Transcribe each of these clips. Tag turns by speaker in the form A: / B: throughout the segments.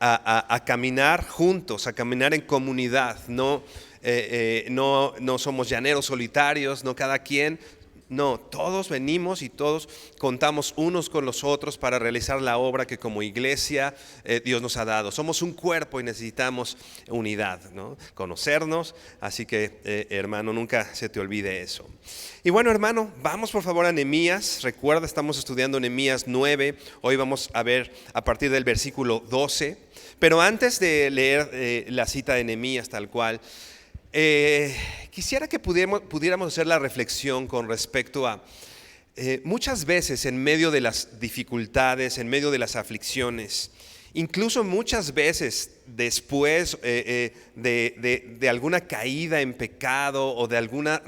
A: A caminar juntos, a caminar en comunidad. No somos llaneros solitarios, no cada quien. No, todos venimos y todos contamos unos con los otros para realizar la obra que como iglesia Dios nos ha dado. Somos un cuerpo y necesitamos unidad, ¿no? Conocernos, así que hermano, nunca se te olvide eso. Y bueno, hermano, vamos por favor a Nehemías. Recuerda, estamos estudiando Nehemías 9. Hoy vamos a ver a partir del versículo 12. Pero antes de leer la cita de Nehemías tal cual, quisiera que pudiéramos hacer la reflexión con respecto a muchas veces en medio de las dificultades, en medio de las aflicciones, incluso muchas veces después de alguna caída en pecado o de alguna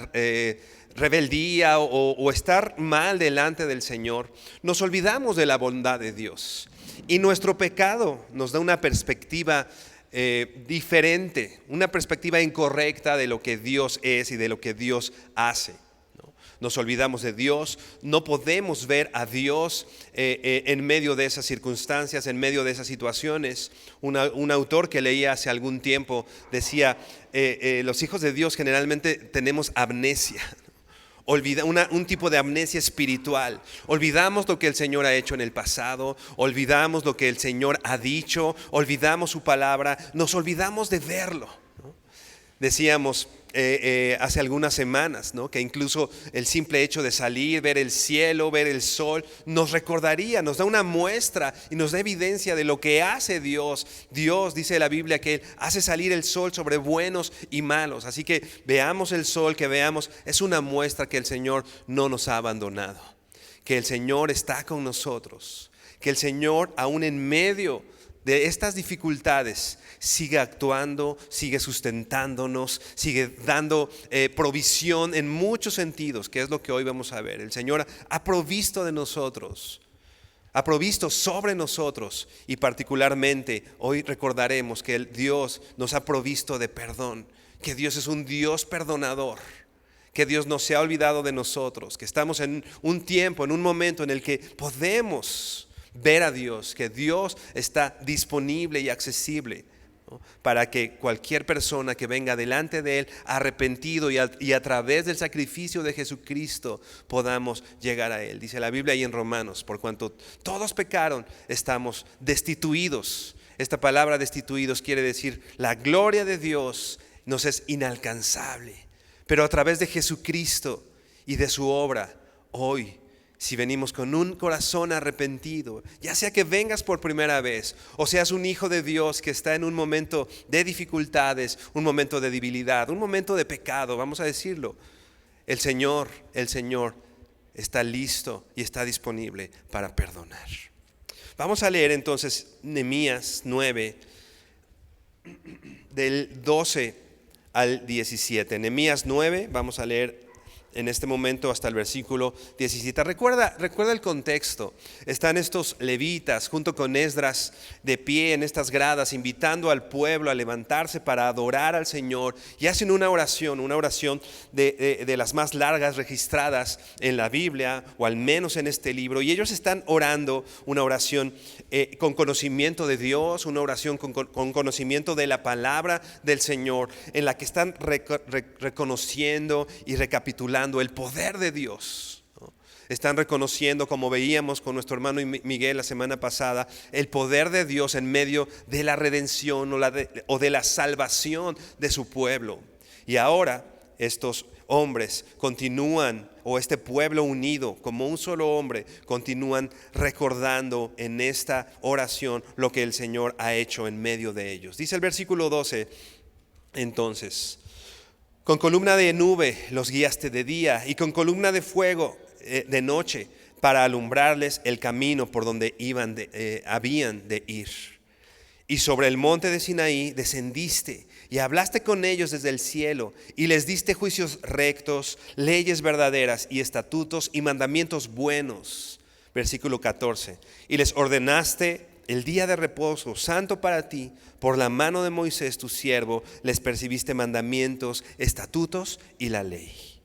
A: rebeldía o estar mal delante del Señor, nos olvidamos de la bondad de Dios. Y nuestro pecado nos da una perspectiva diferente, una perspectiva incorrecta de lo que Dios es y de lo que Dios hace, ¿no? Nos olvidamos de Dios, no podemos ver a Dios en medio de esas circunstancias, en medio de esas situaciones. Un autor que leía hace algún tiempo decía, los hijos de Dios generalmente tenemos amnesia. Un tipo de amnesia espiritual. Olvidamos lo que el Señor ha hecho en el pasado, olvidamos lo que el Señor ha dicho, olvidamos su palabra, nos olvidamos de verlo, ¿no? Decíamos hace algunas semanas, ¿no?, que incluso el simple hecho de salir, ver el cielo, ver el sol, nos recordaría, nos da una muestra y nos da evidencia de lo que hace Dios. Dios, dice la Biblia, que Él hace salir el sol sobre buenos y malos. Así que veamos el sol, que veamos, es una muestra que el Señor no nos ha abandonado, que el Señor está con nosotros, que el Señor aún en medio de estas dificultades sigue actuando, sigue sustentándonos, sigue dando provisión en muchos sentidos, que es lo que hoy vamos a ver. El Señor ha provisto de nosotros, ha provisto sobre nosotros, y particularmente hoy recordaremos que el Dios nos ha provisto de perdón, que Dios es un Dios perdonador, que Dios no se ha olvidado de nosotros, que estamos en un tiempo, en un momento en el que podemos ver a Dios, que Dios está disponible y accesible, ¿no?, para que cualquier persona que venga delante de Él arrepentido y a través del sacrificio de Jesucristo podamos llegar a Él. Dice la Biblia ahí en Romanos, por cuanto todos pecaron, estamos destituidos. Esta palabra destituidos quiere decir la gloria de Dios nos es inalcanzable, pero a través de Jesucristo y de su obra, hoy, si venimos con un corazón arrepentido, ya sea que vengas por primera vez o seas un hijo de Dios que está en un momento de dificultades, un momento de debilidad, un momento de pecado, vamos a decirlo, el Señor está listo y está disponible para perdonar. Vamos a leer entonces Nehemías 9 del 12 al 17. Nehemías 9, vamos a leer en este momento hasta el versículo 17. Recuerda el contexto. Están estos levitas junto con Esdras de pie en estas gradas, invitando al pueblo a levantarse para adorar al Señor, y hacen una oración de las más largas registradas en la Biblia, o al menos en este libro. Y ellos están orando una oración con conocimiento de Dios, una oración con conocimiento de la palabra del Señor, en la que están reconociendo y recapitulando el poder de Dios, ¿no? Están reconociendo, como veíamos con nuestro hermano Miguel la semana pasada, el poder de Dios en medio de la redención o de la salvación de su pueblo. Y ahora estos hombres continúan, o este pueblo unido como un solo hombre, continúan recordando en esta oración lo que el Señor ha hecho en medio de ellos. Dice el versículo 12, entonces, con columna de nube los guiaste de día y con columna de fuego de noche para alumbrarles el camino por donde habían de ir. Y sobre el monte de Sinaí descendiste y hablaste con ellos desde el cielo y les diste juicios rectos, leyes verdaderas y estatutos y mandamientos buenos. Versículo 14. Y les ordenaste el día de reposo santo para ti. Por la mano de Moisés tu siervo les percibiste mandamientos, estatutos y la ley.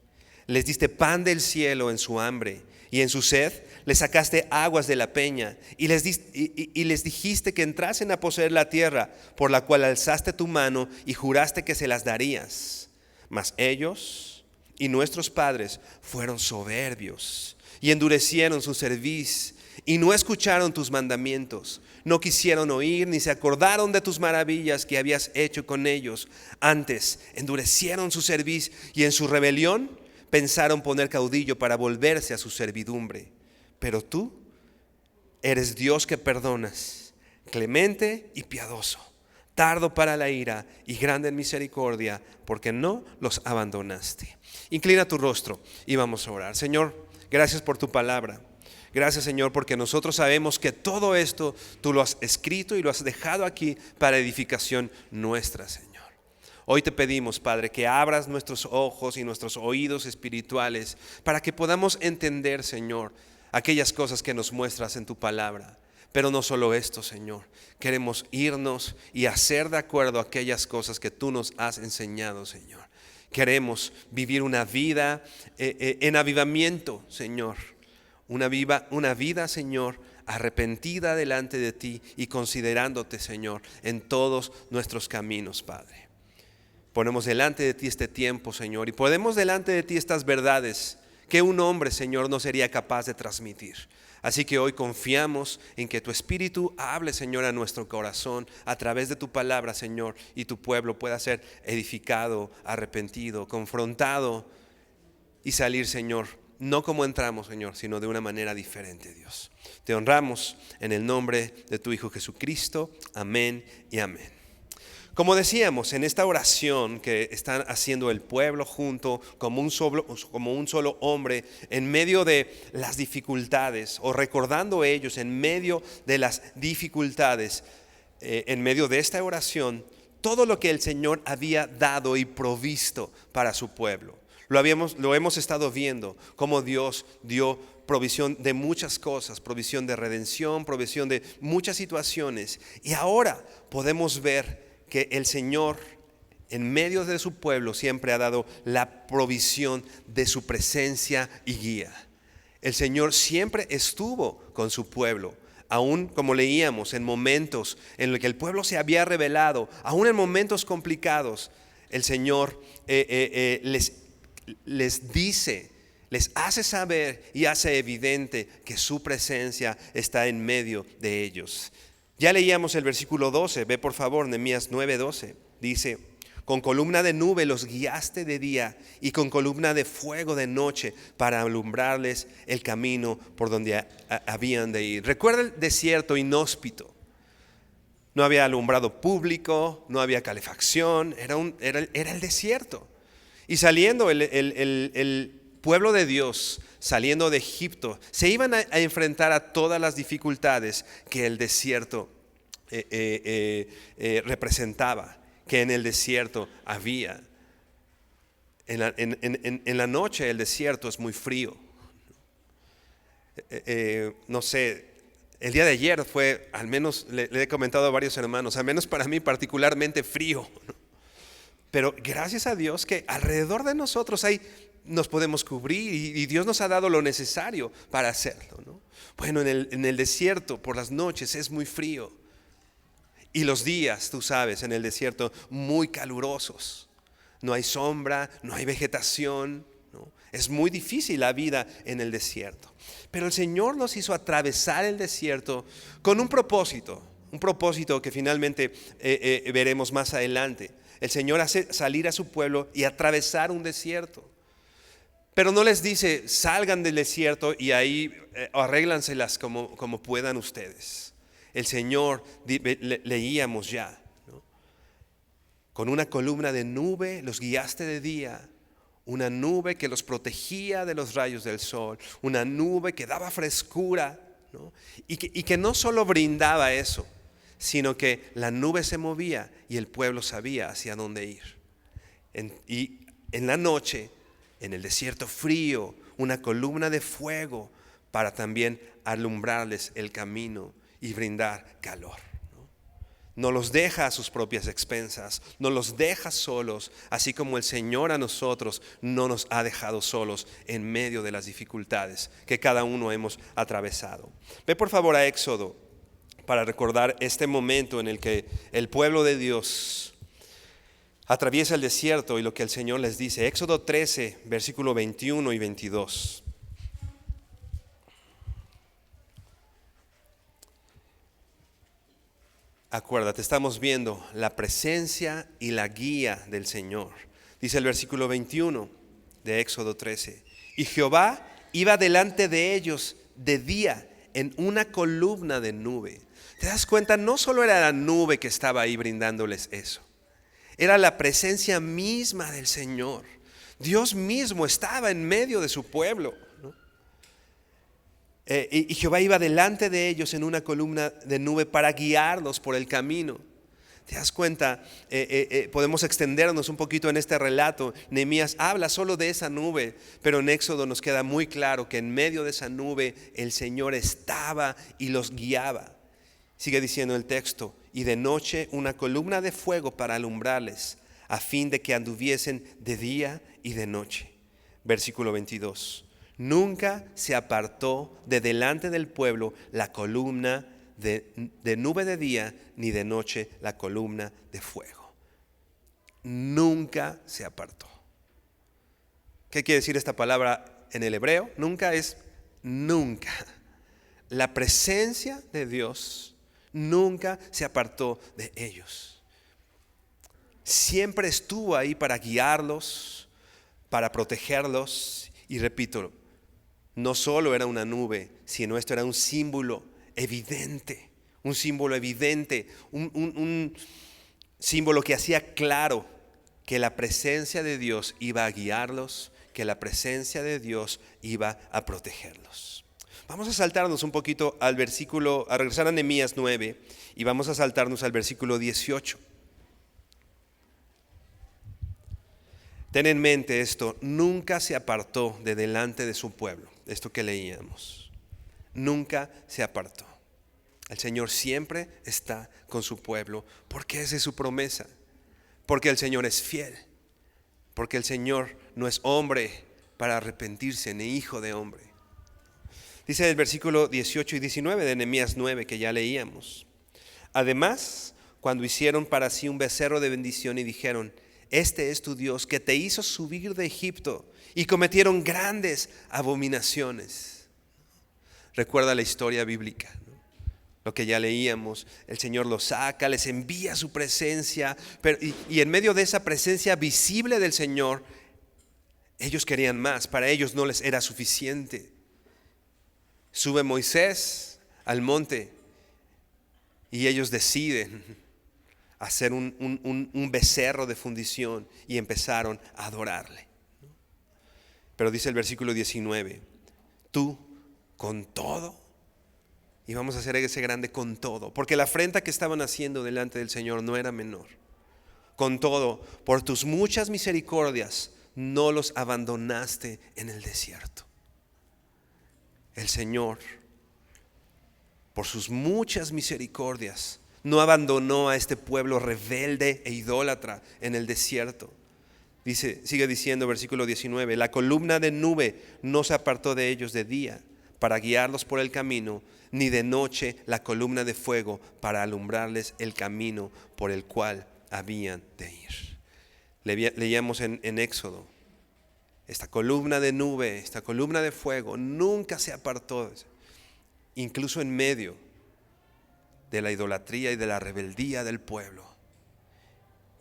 A: Les diste pan del cielo en su hambre y en su sed les sacaste aguas de la peña y les dijiste que entrasen a poseer la tierra por la cual alzaste tu mano y juraste que se las darías. Mas ellos y nuestros padres fueron soberbios y endurecieron su cerviz y no escucharon tus mandamientos. No quisieron oír ni se acordaron de tus maravillas que habías hecho con ellos. Antes endurecieron su cerviz y en su rebelión pensaron poner caudillo para volverse a su servidumbre. Pero tú eres Dios que perdonas, clemente y piadoso, tardo para la ira y grande en misericordia, porque no los abandonaste. Inclina tu rostro y vamos a orar. Señor, gracias por tu palabra. Gracias, Señor, porque nosotros sabemos que todo esto tú lo has escrito y lo has dejado aquí para edificación nuestra, Señor. Hoy te pedimos, Padre, que abras nuestros ojos y nuestros oídos espirituales para que podamos entender, Señor, aquellas cosas que nos muestras en tu palabra. Pero no solo esto, Señor, queremos irnos y hacer de acuerdo a aquellas cosas que tú nos has enseñado, Señor. Queremos vivir una vida en avivamiento, Señor. Una vida, Señor, arrepentida delante de ti y considerándote, Señor, en todos nuestros caminos, Padre. Ponemos delante de ti este tiempo, Señor, y ponemos delante de ti estas verdades que un hombre, Señor, no sería capaz de transmitir. Así que hoy confiamos en que tu Espíritu hable, Señor, a nuestro corazón a través de tu palabra, Señor, y tu pueblo pueda ser edificado, arrepentido, confrontado y salir, Señor, no como entramos, Señor, sino de una manera diferente, Dios. Te honramos en el nombre de tu Hijo Jesucristo. Amén y amén. Como decíamos, en esta oración que están haciendo el pueblo junto como un solo hombre en medio de las dificultades, o recordando ellos en medio de las dificultades, en medio de esta oración, todo lo que el Señor había dado y provisto para su pueblo. Lo hemos estado viendo, cómo Dios dio provisión de muchas cosas, provisión de redención, provisión de muchas situaciones. Y ahora podemos ver que el Señor en medio de su pueblo siempre ha dado la provisión de su presencia y guía. El Señor siempre estuvo con su pueblo, aún como leíamos en momentos en los que el pueblo se había rebelado, aún en momentos complicados, el Señor les dice, les hace saber y hace evidente que su presencia está en medio de ellos. Ya leíamos el versículo 12, ve por favor, Nehemías 9:12, dice: con columna de nube los guiaste de día y con columna de fuego de noche para alumbrarles el camino por donde habían de ir. Recuerda el desierto inhóspito. No había alumbrado público, no había calefacción, era el desierto. Y saliendo el pueblo de Dios, saliendo de Egipto, se iban a enfrentar a todas las dificultades que el desierto representaba, que en el desierto había. En la noche el desierto es muy frío. No sé, el día de ayer fue, al menos le he comentado a varios hermanos, al menos para mí particularmente frío, ¿no? Pero gracias a Dios que alrededor de nosotros nos podemos cubrir y Dios nos ha dado lo necesario para hacerlo, ¿no? Bueno, en el desierto por las noches es muy frío y los días, tú sabes, en el desierto muy calurosos. No hay sombra, no hay vegetación, ¿no? Es muy difícil la vida en el desierto. Pero el Señor nos hizo atravesar el desierto con un propósito que finalmente veremos más adelante. El Señor hace salir a su pueblo y atravesar un desierto. Pero no les dice, salgan del desierto y ahí arréglanselas como puedan ustedes. El Señor, leíamos ya, ¿no? Con una columna de nube los guiaste de día, una nube que los protegía de los rayos del sol, una nube que daba frescura, ¿no? Y que no solo brindaba eso, sino que la nube se movía y el pueblo sabía hacia dónde ir. Y en la noche, en el desierto frío, una columna de fuego para también alumbrarles el camino y brindar calor. No los deja a sus propias expensas, no los deja solos, así como el Señor a nosotros no nos ha dejado solos en medio de las dificultades que cada uno hemos atravesado. Ve por favor a Éxodo para recordar este momento en el que el pueblo de Dios atraviesa el desierto y lo que el Señor les dice. Éxodo 13, versículo 21 y 22. Acuérdate, estamos viendo la presencia y la guía del Señor. Dice el versículo 21 de Éxodo 13. Y Jehová iba delante de ellos de día en una columna de nube. ¿Te das cuenta? No solo era la nube que estaba ahí brindándoles eso. Era la presencia misma del Señor. Dios mismo estaba en medio de su pueblo, ¿no? Y Jehová iba delante de ellos en una columna de nube para guiarlos por el camino. ¿Te das cuenta? Podemos extendernos un poquito en este relato. Nehemías habla solo de esa nube, pero en Éxodo nos queda muy claro que en medio de esa nube el Señor estaba y los guiaba. Sigue diciendo el texto, y de noche una columna de fuego para alumbrarles, a fin de que anduviesen de día y de noche. Versículo 22. Nunca se apartó de delante del pueblo la columna de nube de día, ni de noche la columna de fuego. Nunca se apartó. ¿Qué quiere decir esta palabra en el hebreo? Nunca es nunca. La presencia de Dios nunca se apartó de ellos. Siempre estuvo ahí para guiarlos, para protegerlos. Y repito, no solo era una nube, sino esto era un símbolo evidente, un símbolo evidente, un símbolo que hacía claro que la presencia de Dios iba a guiarlos, que la presencia de Dios iba a protegerlos. Vamos a saltarnos un poquito al versículo, a regresar a Nehemías 9 y vamos a saltarnos al versículo 18. Ten en mente esto, nunca se apartó de delante de su pueblo, esto que leíamos, nunca se apartó. El Señor siempre está con su pueblo, porque esa es su promesa, porque el Señor es fiel, porque el Señor no es hombre para arrepentirse, ni hijo de hombre. Dice el versículo 18 y 19 de Nehemías 9 que ya leíamos. Además, cuando hicieron para sí un becerro de bendición y dijeron, este es tu Dios que te hizo subir de Egipto, y cometieron grandes abominaciones. Recuerda la historia bíblica, ¿no? Lo que ya leíamos, el Señor los saca, les envía su presencia, y en medio de esa presencia visible del Señor, ellos querían más, para ellos no les era suficiente. Sube Moisés al monte y ellos deciden hacer un becerro de fundición y empezaron a adorarle. Pero dice el versículo 19, tú con todo, y vamos a hacer ese grande con todo, porque la afrenta que estaban haciendo delante del Señor no era menor. Con todo, por tus muchas misericordias, no los abandonaste en el desierto. El Señor, por sus muchas misericordias, no abandonó a este pueblo rebelde e idólatra en el desierto. Sigue diciendo versículo 19, la columna de nube no se apartó de ellos de día para guiarlos por el camino, ni de noche la columna de fuego para alumbrarles el camino por el cual habían de ir. Leíamos en Éxodo, esta columna de nube, esta columna de fuego nunca se apartó, incluso en medio de la idolatría y de la rebeldía del pueblo.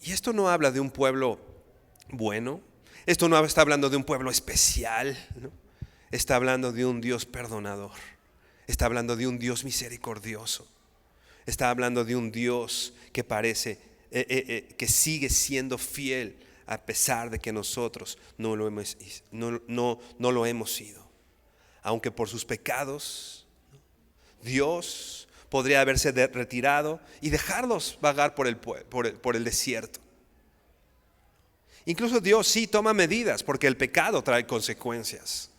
A: Y esto no habla de un pueblo bueno, esto no está hablando de un pueblo especial, ¿no? Está hablando de un Dios perdonador, está hablando de un Dios misericordioso, está hablando de un Dios que parece, que sigue siendo fiel a pesar de que nosotros no lo hemos sido. Aunque por sus pecados, Dios podría haberse retirado y dejarlos vagar por el desierto. Incluso Dios sí toma medidas porque el pecado trae consecuencias.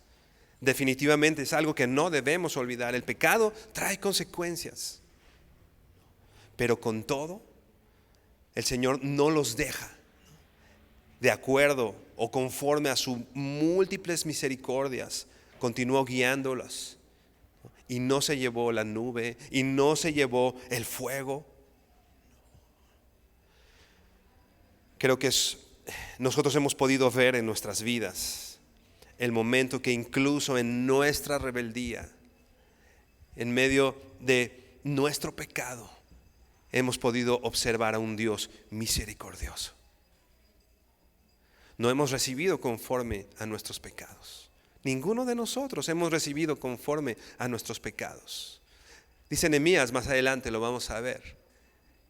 A: Definitivamente es algo que no debemos olvidar. El pecado trae consecuencias. Pero con todo, el Señor no los deja de acuerdo o conforme a sus múltiples misericordias. Continuó guiándolas. Y no se llevó la nube y no se llevó el fuego. Creo que nosotros hemos podido ver en nuestras vidas el momento que incluso en nuestra rebeldía, en medio de nuestro pecado, hemos podido observar a un Dios misericordioso. No hemos recibido conforme a nuestros pecados. Ninguno de nosotros hemos recibido conforme a nuestros pecados. Dice Nehemías, más adelante lo vamos a ver,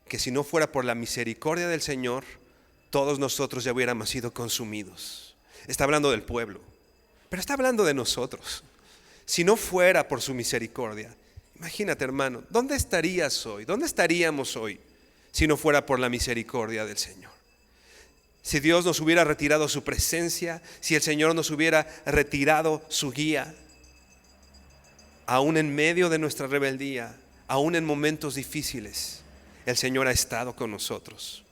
A: que si no fuera por la misericordia del Señor, todos nosotros ya hubiéramos sido consumidos. Está hablando del pueblo, pero está hablando de nosotros. Si no fuera por su misericordia, imagínate, hermano, ¿dónde estarías hoy? ¿Dónde estaríamos hoy si no fuera por la misericordia del Señor? Si Dios nos hubiera retirado su presencia, si el Señor nos hubiera retirado su guía, aún en medio de nuestra rebeldía, aún en momentos difíciles, el Señor ha estado con nosotros.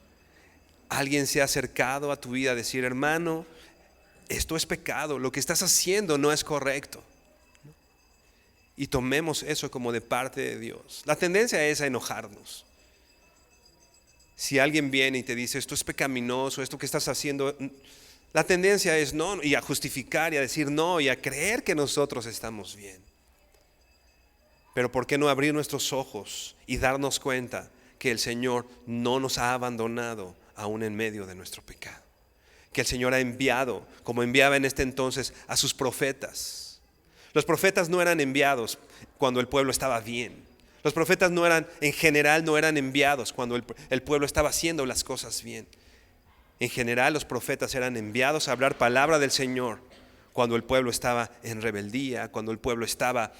A: Alguien se ha acercado a tu vida a decir, hermano, esto es pecado, lo que estás haciendo no es correcto. Y tomemos eso como de parte de Dios. La tendencia es a enojarnos. Si alguien viene y te dice, esto es pecaminoso, esto que estás haciendo, la tendencia es no, y a justificar y a decir no, y a creer que nosotros estamos bien. Pero ¿por qué no abrir nuestros ojos y darnos cuenta que el Señor no nos ha abandonado aún en medio de nuestro pecado? Que el Señor ha enviado, como enviaba en este entonces, a sus profetas. Los profetas no eran enviados cuando el pueblo estaba bien. Los profetas en general no eran enviados cuando el pueblo estaba haciendo las cosas bien. En general los profetas eran enviados a hablar palabra del Señor cuando el pueblo estaba en rebeldía, cuando el pueblo estaba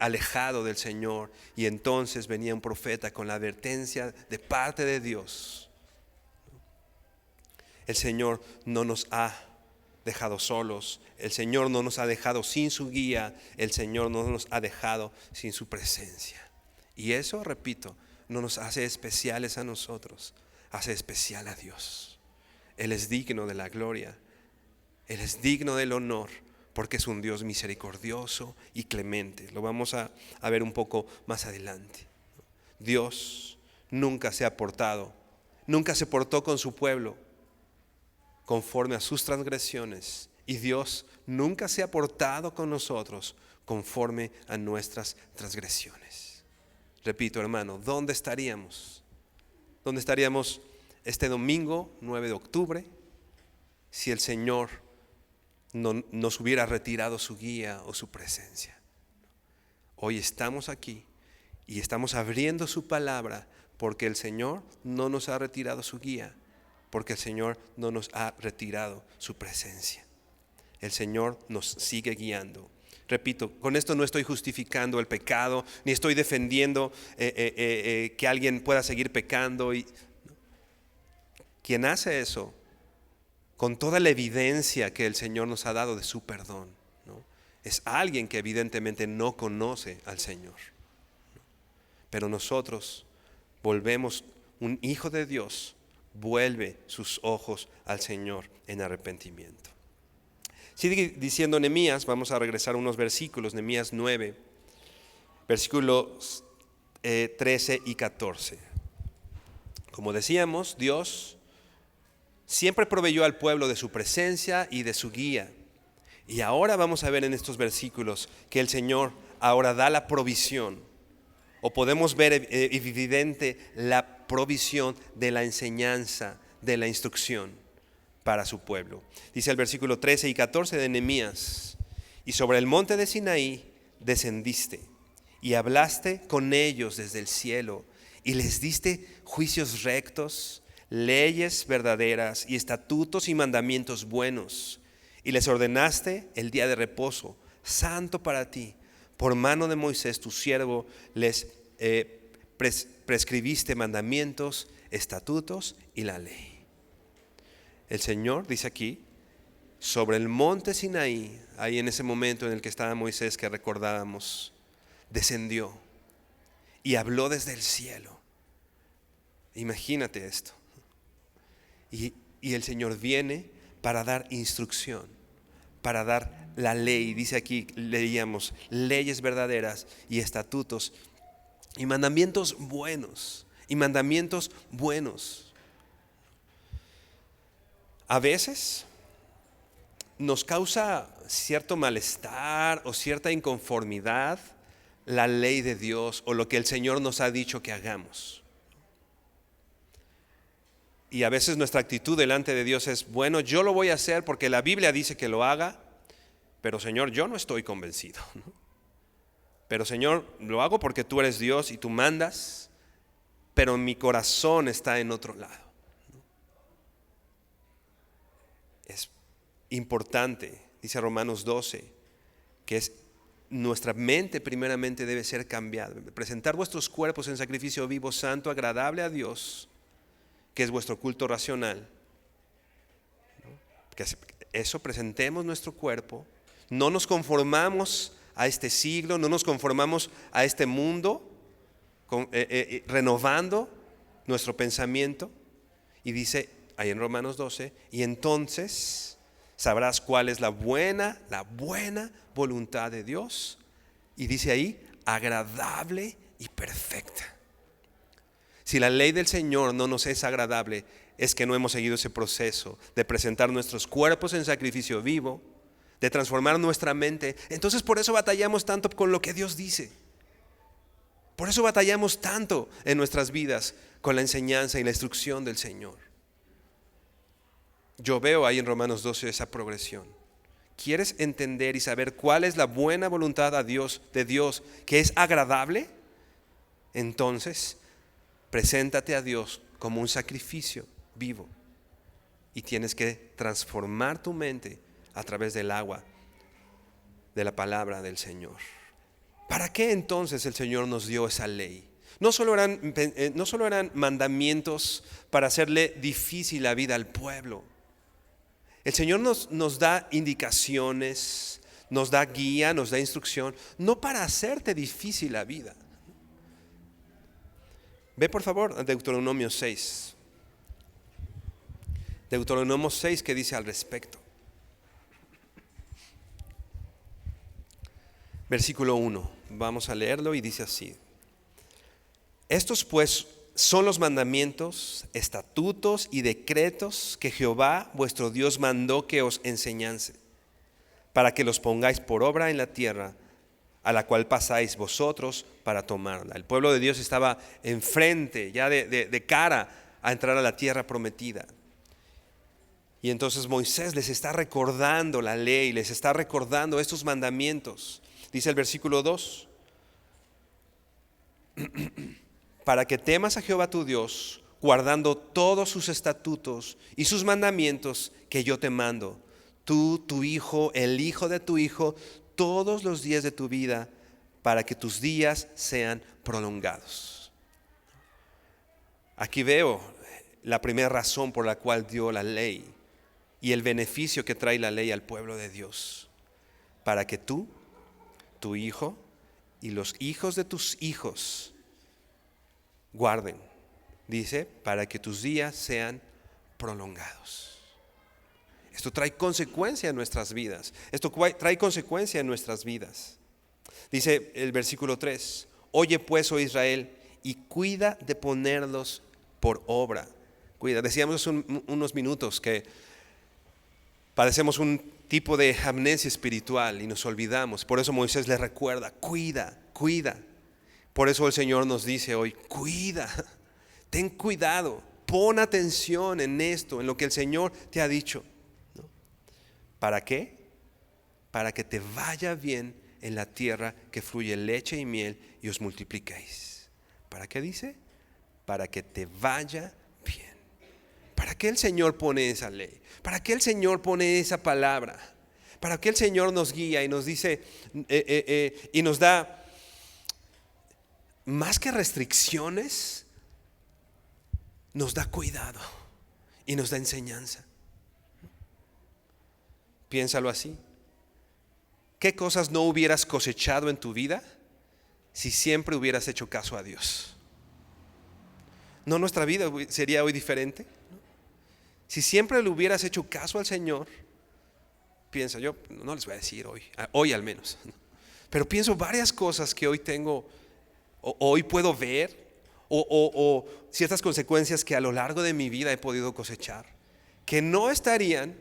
A: alejado del Señor. Y entonces venía un profeta con la advertencia de parte de Dios. El Señor no nos ha dejado solos, el Señor no nos ha dejado sin su guía, el Señor no nos ha dejado sin su presencia. Y eso, repito, no nos hace especiales a nosotros, hace especial a Dios. Él es digno de la gloria, Él es digno del honor, porque es un Dios misericordioso y clemente. Lo vamos a ver un poco más adelante. Dios nunca se portó con su pueblo conforme a sus transgresiones, y Dios nunca se ha portado con nosotros conforme a nuestras transgresiones. Repito, hermano, ¿dónde estaríamos? ¿Dónde estaríamos este domingo 9 de octubre si el Señor no nos hubiera retirado su guía o su presencia? Hoy estamos aquí y estamos abriendo su palabra porque el Señor no nos ha retirado su guía, porque el Señor no nos ha retirado su presencia. El Señor nos sigue guiando. Repito, con esto no estoy justificando el pecado, ni estoy defendiendo que alguien pueda seguir pecando. Quien hace eso, con toda la evidencia que el Señor nos ha dado de su perdón, ¿no?, es alguien que evidentemente no conoce al Señor. Pero nosotros volvemos, un hijo de Dios vuelve sus ojos al Señor en arrepentimiento. Sigue diciendo Nehemías, vamos a regresar unos versículos, Nehemías 9, versículos 13 y 14. Como decíamos, Dios siempre proveyó al pueblo de su presencia y de su guía. Y ahora vamos a ver en estos versículos que el Señor ahora da la provisión, o podemos ver evidente la provisión de la enseñanza de la instrucción para su pueblo. Dice el versículo 13 y 14 de Nehemías: y sobre el monte de Sinaí descendiste y hablaste con ellos desde el cielo y les diste juicios rectos, leyes verdaderas y estatutos y mandamientos buenos, y les ordenaste el día de reposo santo para ti. Por mano de Moisés tu siervo les prescribiste mandamientos, estatutos y la ley. El Señor dice aquí, sobre el monte Sinaí, ahí en ese momento en el que estaba Moisés que recordábamos, descendió y habló desde el cielo. Imagínate esto. Y el Señor viene para dar instrucción, para dar la ley. Dice aquí, leíamos, leyes verdaderas y estatutos y mandamientos buenos. Y mandamientos buenos. A veces nos causa cierto malestar o cierta inconformidad la ley de Dios o lo que el Señor nos ha dicho que hagamos. Y a veces nuestra actitud delante de Dios es, bueno, yo lo voy a hacer porque la Biblia dice que lo haga, pero Señor, yo no estoy convencido, ¿no? Pero Señor, lo hago porque tú eres Dios y tú mandas, pero mi corazón está en otro lado. Es importante, dice Romanos 12, que es nuestra mente primeramente debe ser cambiada. Presentar vuestros cuerpos en sacrificio vivo, santo, agradable a Dios, que es vuestro culto racional. Que eso, presentemos nuestro cuerpo, no nos conformamos a este siglo, no nos conformamos a este mundo, renovando nuestro pensamiento. Y dice ahí en Romanos 12, y entonces sabrás cuál es la buena voluntad de Dios. Y dice ahí, agradable y perfecta. Si la ley del Señor no nos es agradable, es que no hemos seguido ese proceso de presentar nuestros cuerpos en sacrificio vivo, de transformar nuestra mente. Entonces por eso batallamos tanto con lo que Dios dice. Por eso batallamos tanto en nuestras vidas con la enseñanza y la instrucción del Señor. Yo veo ahí en Romanos 12 esa progresión. ¿Quieres entender y saber cuál es la buena voluntad de Dios que es agradable? Entonces, preséntate a Dios como un sacrificio vivo y tienes que transformar tu mente a través del agua, de la palabra del Señor. ¿Para qué entonces el Señor nos dio esa ley? No solo eran mandamientos para hacerle difícil la vida al pueblo. El Señor nos da indicaciones, nos da guía, nos da instrucción, no para hacerte difícil la vida. Ve por favor a Deuteronomio 6. Deuteronomio 6, ¿qué dice al respecto? Versículo 1, vamos a leerlo y dice así: estos pues son los mandamientos, estatutos y decretos que Jehová vuestro Dios mandó que os enseñase, para que los pongáis por obra en la tierra a la cual pasáis vosotros para tomarla. El pueblo de Dios estaba enfrente, ya de cara a entrar a la tierra prometida. Y entonces Moisés les está recordando la ley, les está recordando estos mandamientos. Dice el versículo 2, para que temas a Jehová tu Dios, guardando todos sus estatutos y sus mandamientos que yo te mando, tú, tu hijo, el hijo de tu hijo, todos los días de tu vida, para que tus días sean prolongados. Aquí veo la primera razón por la cual dio la ley y el beneficio que trae la ley al pueblo de Dios, para que tú, tu hijo y los hijos de tus hijos guarden, dice, para que tus días sean prolongados. Esto trae consecuencia en nuestras vidas. Esto trae consecuencia en nuestras vidas. Dice el versículo 3, oye pues, oh Israel, y cuida de ponerlos por obra. Cuida. Decíamos unos minutos que padecemos un tipo de amnesia espiritual y nos olvidamos. Por eso Moisés les recuerda, cuida. Por eso el Señor nos dice hoy, cuida, ten cuidado, Pon atención en esto, en lo que el Señor te ha dicho, ¿no? ¿Para qué? Para que te vaya bien en la tierra que fluye leche y miel y os multipliquéis. ¿Para qué dice? Para que te vaya bien. ¿Para qué el Señor pone esa ley? ¿Para qué el Señor pone esa palabra? ¿Para qué el Señor nos guía y nos dice y nos da más que restricciones? Nos da cuidado y nos da enseñanza. Piénsalo así. ¿Qué cosas no hubieras cosechado en tu vida si siempre hubieras hecho caso a Dios? ¿No nuestra vida sería hoy diferente? Si siempre le hubieras hecho caso al Señor, piensa, yo no les voy a decir hoy al menos, pero pienso varias cosas que hoy tengo, o hoy puedo ver, o ciertas consecuencias que a lo largo de mi vida he podido cosechar, que no estarían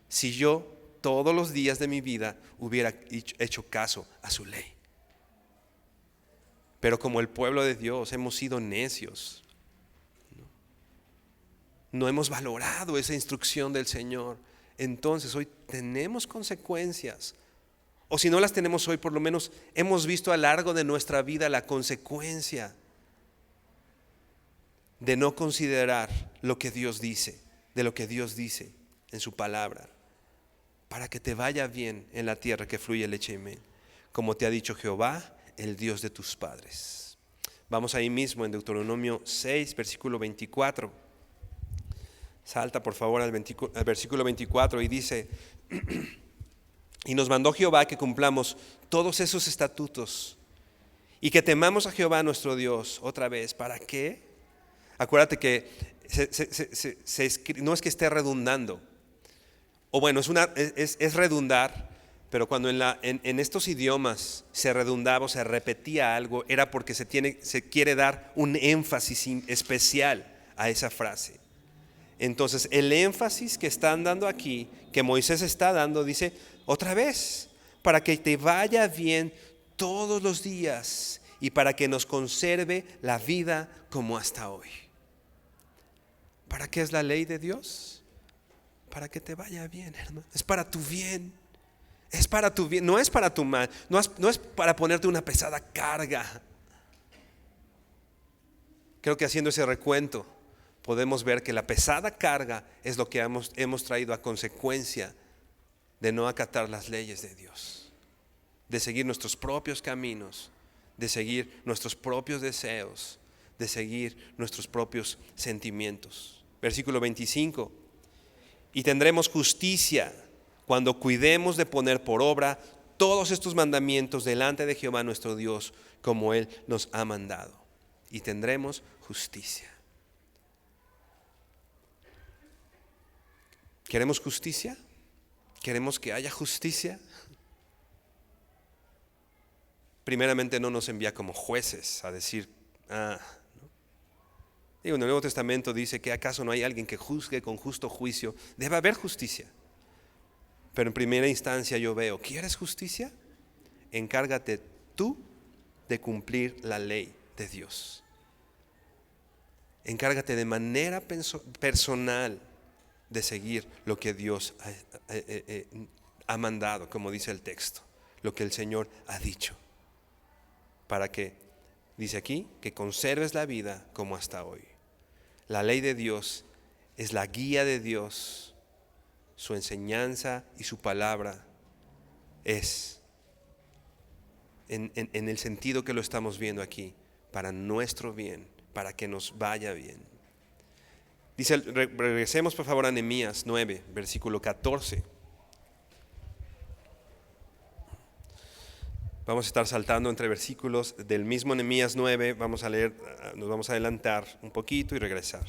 A: si yo todos los días de mi vida hubiera hecho caso a su ley. Pero como el pueblo de Dios hemos sido necios, no hemos valorado esa instrucción del Señor. Entonces hoy tenemos consecuencias. O si no las tenemos hoy, por lo menos hemos visto a lo largo de nuestra vida la consecuencia de no considerar lo que Dios dice, de lo que Dios dice en su palabra, para que te vaya bien en la tierra que fluye leche y miel, como te ha dicho Jehová, el Dios de tus padres. Vamos ahí mismo en Deuteronomio 6, versículo 24. Salta por favor al versículo 24 y dice: y nos mandó Jehová que cumplamos todos esos estatutos y que temamos a Jehová nuestro Dios. Otra vez, ¿para qué? Acuérdate que no es que esté redundando, o bueno, es redundar, pero cuando en estos idiomas se redundaba o se repetía algo, era porque se quiere dar un énfasis especial a esa frase. Entonces el énfasis que están dando aquí, que Moisés está dando, dice otra vez, para que te vaya bien todos los días y para que nos conserve la vida como hasta hoy. ¿Para qué es la ley de Dios? Para que te vaya bien, hermano. Es para tu bien. Es para tu bien, no es para tu mal, no es para ponerte una pesada carga. Creo que haciendo ese recuento podemos ver que la pesada carga es lo que hemos traído a consecuencia de no acatar las leyes de Dios, de seguir nuestros propios caminos, de seguir nuestros propios deseos, de seguir nuestros propios sentimientos. Versículo 25: y tendremos justicia cuando cuidemos de poner por obra todos estos mandamientos delante de Jehová nuestro Dios, como Él nos ha mandado. Y tendremos justicia. ¿Queremos justicia? ¿Queremos que haya justicia? Primeramente no nos envía como jueces a decir, ¿no? Digo, en el Nuevo Testamento dice que acaso no hay alguien que juzgue con justo juicio. Debe haber justicia. Pero en primera instancia yo veo, ¿quieres justicia? Encárgate tú de cumplir la ley de Dios. Encárgate de manera personal de seguir lo que Dios ha mandado, como dice el texto, lo que el Señor ha dicho, para que, dice aquí, que conserves la vida como hasta hoy. La ley de Dios es la guía de Dios, su enseñanza y su palabra es, en el sentido que lo estamos viendo aquí, para nuestro bien, para que nos vaya bien. Dice, regresemos por favor a Nehemías 9, versículo 14. Vamos a estar saltando entre versículos del mismo Nehemías 9, vamos a leer, nos vamos a adelantar un poquito y regresar.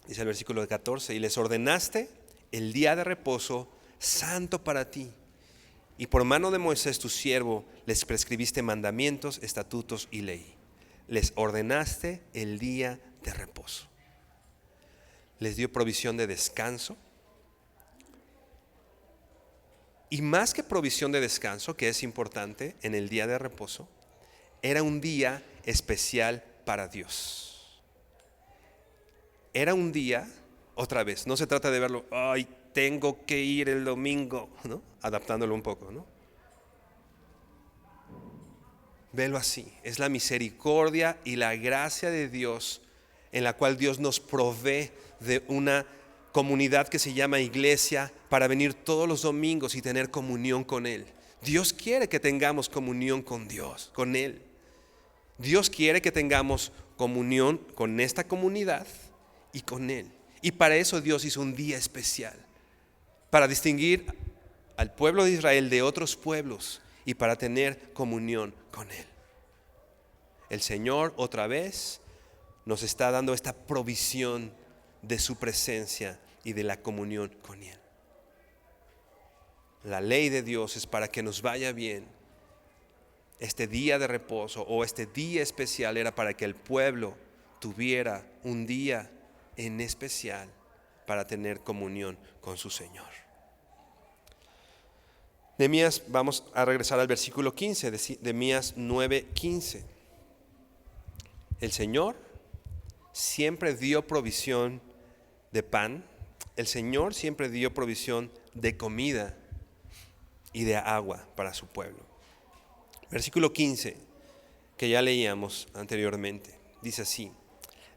A: Dice el versículo 14, y les ordenaste el día de reposo santo para ti, y por mano de Moisés tu siervo les prescribiste mandamientos, estatutos y ley. Les ordenaste el día de reposo. Les dio provisión de descanso. Y más que provisión de descanso, que es importante en el día de reposo, era un día especial para Dios. era un día, otra vez, no se trata de verlo, ay, tengo que ir el domingo, ¿no? Adaptándolo un poco, ¿no? Velo así, es la misericordia y la gracia de Dios en la cual Dios nos provee de una comunidad que se llama iglesia para venir todos los domingos y tener comunión con Él. Dios quiere que tengamos comunión con Dios, con Él. Dios quiere que tengamos comunión con esta comunidad y con Él. Y para eso Dios hizo un día especial, para distinguir al pueblo de Israel de otros pueblos y para tener comunión con Él. El Señor otra vez nos está dando esta provisión de su presencia y de la comunión con Él. La ley de Dios es para que nos vaya bien. Este día de reposo o este día especial era para que el pueblo tuviera un día en especial para tener comunión con su Señor. Nehemías, vamos a regresar al versículo 15, de Nehemías 9:15. El Señor siempre dio provisión de pan, el Señor siempre dio provisión de comida y de agua para su pueblo. Versículo 15, que ya leíamos anteriormente, dice así: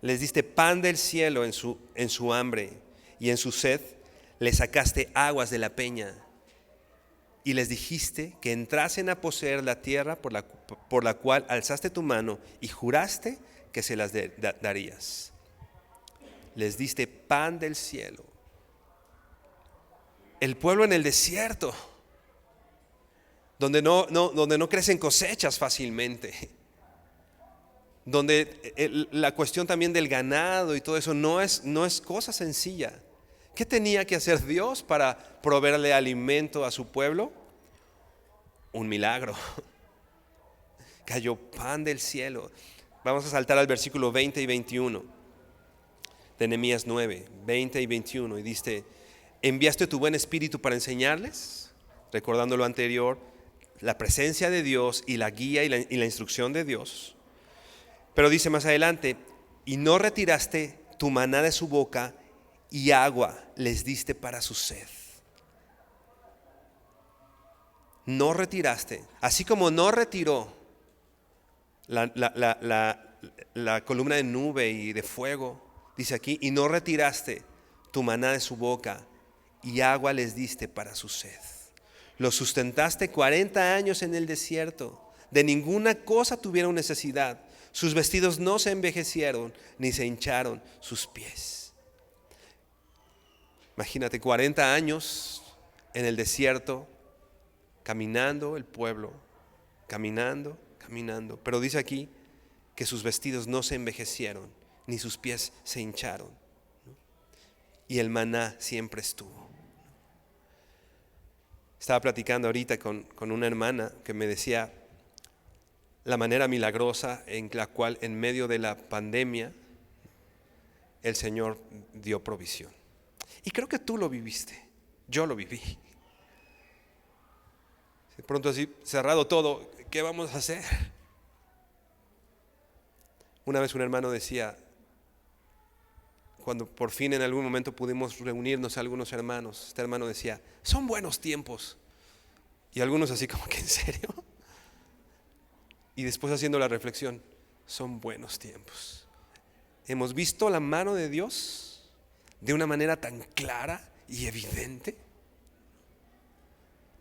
A: les diste pan del cielo en su hambre, y en su sed les sacaste aguas de la peña, y les dijiste que entrasen a poseer la tierra por la cual alzaste tu mano y juraste que se las darías. Les diste pan del cielo. El pueblo en el desierto, donde no crecen cosechas fácilmente, donde la cuestión también del ganado y todo eso no es cosa sencilla. ¿Qué tenía que hacer Dios para proveerle alimento a su pueblo? Un milagro. Cayó pan del cielo. Vamos a saltar al versículo 20 y 21 de Nehemías 9, 20 y 21, y dice: enviaste tu buen espíritu para enseñarles, recordando lo anterior, la presencia de Dios y la guía y la instrucción de Dios. Pero dice más adelante: y no retiraste tu maná de su boca, y agua les diste para su sed. No retiraste, así como no retiró la columna de nube y de fuego, dice aquí: y no retiraste tu maná de su boca, y agua les diste para su sed. Los sustentaste 40 años en el desierto, de ninguna cosa tuvieron necesidad. Sus vestidos no se envejecieron, ni se hincharon sus pies. Imagínate, 40 años en el desierto, caminando el pueblo, caminando. Pero dice aquí que sus vestidos no se envejecieron, ni sus pies se hincharon, ¿no? Y el maná siempre estuvo. Estaba platicando ahorita con una hermana que me decía la manera milagrosa en la cual en medio de la pandemia el Señor dio provisión. Y creo que tú lo viviste, yo lo viví. De pronto así, cerrado todo, ¿qué vamos a hacer? Una vez un hermano decía, cuando por fin en algún momento pudimos reunirnos algunos hermanos, este hermano decía: son buenos tiempos. Y algunos así como que, ¿en serio? Y después haciendo la reflexión: son buenos tiempos. Hemos visto la mano de Dios de una manera tan clara y evidente.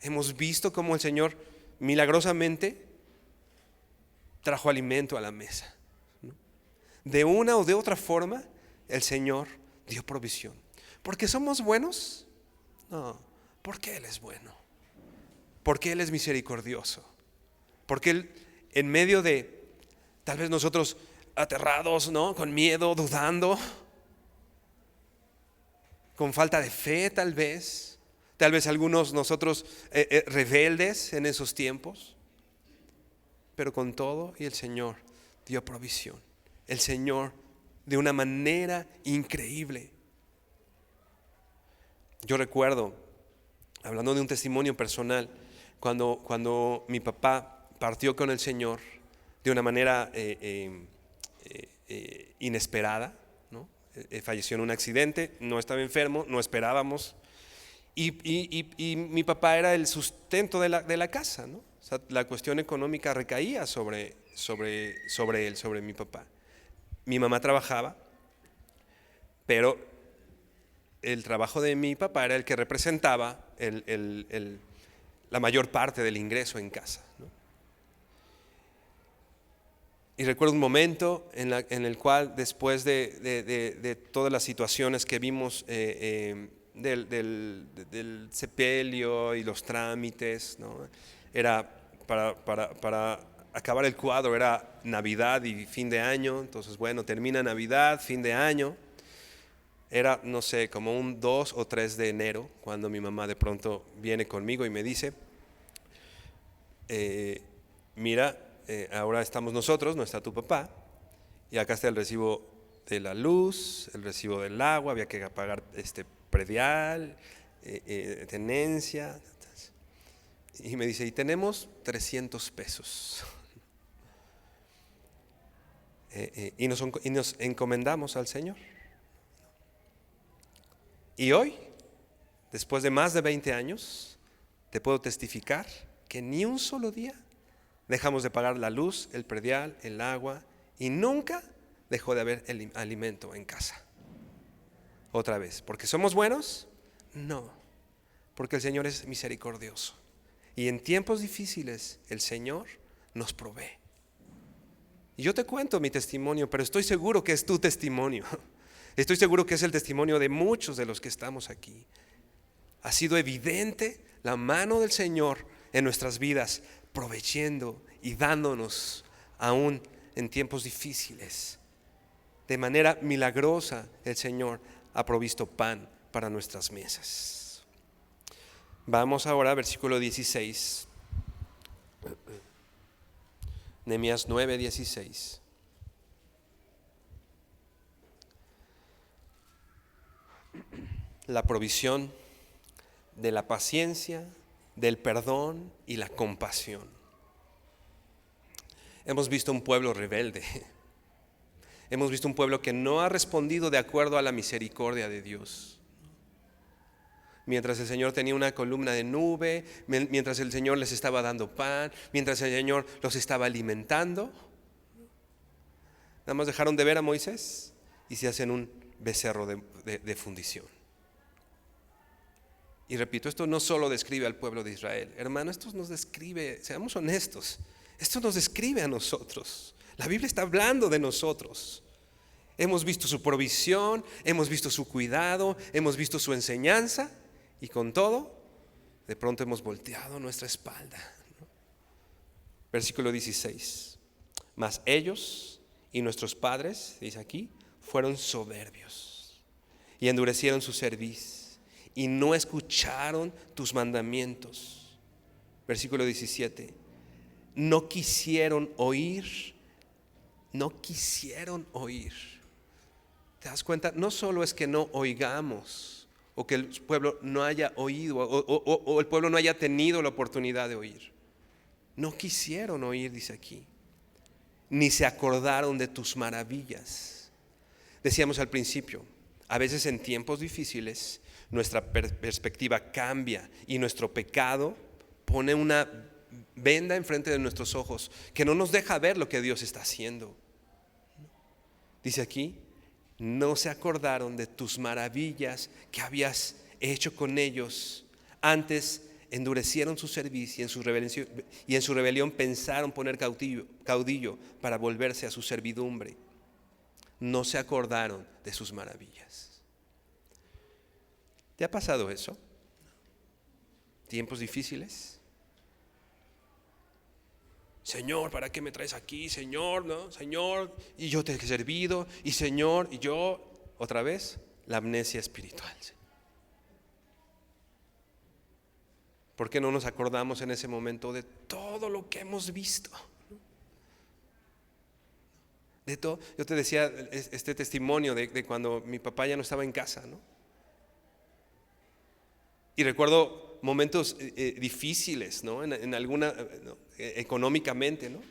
A: Hemos visto cómo el Señor milagrosamente trajo alimento a la mesa, ¿no? De una o de otra forma el Señor dio provisión. ¿Porque somos buenos? No, porque Él es bueno, porque Él es misericordioso, porque Él, en medio de tal vez nosotros aterrados, ¿no?, con miedo, dudando, con falta de fe tal vez algunos nosotros rebeldes en esos tiempos, pero con todo, y el Señor dio provisión. El Señor de una manera increíble. Yo recuerdo, hablando de un testimonio personal, cuando mi papá partió con el Señor de una manera inesperada, ¿no? falleció en un accidente, no estaba enfermo, no esperábamos. Y mi papá era el sustento de la casa, ¿no? O sea, la cuestión económica recaía sobre él, sobre mi papá. Mi mamá trabajaba, pero el trabajo de mi papá era el que representaba la mayor parte del ingreso en casa, ¿no? Y recuerdo un momento en el cual, después de todas las situaciones que vimos, del sepelio y los trámites, ¿no? Era para acabar el cuadro, era Navidad y fin de año. Entonces, bueno, termina Navidad, fin de año. Era, no sé, como un 2 o 3 de enero, cuando mi mamá de pronto viene conmigo y me dice, mira, ahora estamos nosotros, no está tu papá, y acá está el recibo de la luz, el recibo del agua, había que pagar predial, tenencia. Y me dice, y tenemos 300 pesos. Y nos encomendamos al Señor. Y hoy, después de más de 20 años, te puedo testificar que ni un solo día dejamos de pagar la luz, el predial, el agua, y nunca dejó de haber el alimento en casa. Otra vez, ¿porque somos buenos? No, porque el Señor es misericordioso. Y en tiempos difíciles el Señor nos provee. Y yo te cuento mi testimonio, pero estoy seguro que es tu testimonio. Estoy seguro que es el testimonio de muchos de los que estamos aquí. Ha sido evidente la mano del Señor en nuestras vidas, proveyendo y dándonos aún en tiempos difíciles. De manera milagrosa el Señor ha provisto pan para nuestras mesas. Vamos ahora al versículo 16. Nehemías 9:16. La provisión de la paciencia, del perdón y la compasión. Hemos visto un pueblo rebelde. Hemos visto un pueblo que no ha respondido de acuerdo a la misericordia de Dios. Mientras el Señor tenía una columna de nube, mientras el Señor les estaba dando pan, mientras el Señor los estaba alimentando, nada más dejaron de ver a Moisés y se hacen un becerro de fundición. Y repito, esto no solo describe al pueblo de Israel, hermano, esto nos describe, seamos honestos, esto nos describe a nosotros. La Biblia está hablando de nosotros. Hemos visto su provisión, hemos visto su cuidado, hemos visto su enseñanza, y con todo, de pronto hemos volteado nuestra espalda, ¿no? Versículo 16. Mas ellos y nuestros padres, dice aquí, fueron soberbios y endurecieron su cerviz y no escucharon tus mandamientos. Versículo 17. No quisieron oír. ¿Te das cuenta? No solo es que no oigamos, o que el pueblo no haya oído, o el pueblo no haya tenido la oportunidad de oír. No quisieron oír, dice aquí, ni se acordaron de tus maravillas. Decíamos al principio, a veces en tiempos difíciles nuestra perspectiva cambia y nuestro pecado pone una venda enfrente de nuestros ojos que no nos deja ver lo que Dios está haciendo. Dice aquí, no se acordaron de tus maravillas que habías hecho con ellos. Antes endurecieron su cerviz y en su rebelión pensaron poner caudillo para volverse a su servidumbre. No se acordaron de sus maravillas. ¿Te ha pasado eso? ¿Tiempos difíciles? Señor, ¿para qué me traes aquí? Señor, ¿no? Señor, y yo te he servido, y Señor, y yo, otra vez, la amnesia espiritual. ¿Por qué no nos acordamos en ese momento de todo lo que hemos visto? De todo. Yo te decía este testimonio de cuando mi papá ya no estaba en casa, ¿no? Y recuerdo momentos difíciles, ¿no? En alguna, ¿no? Económicamente, ¿no?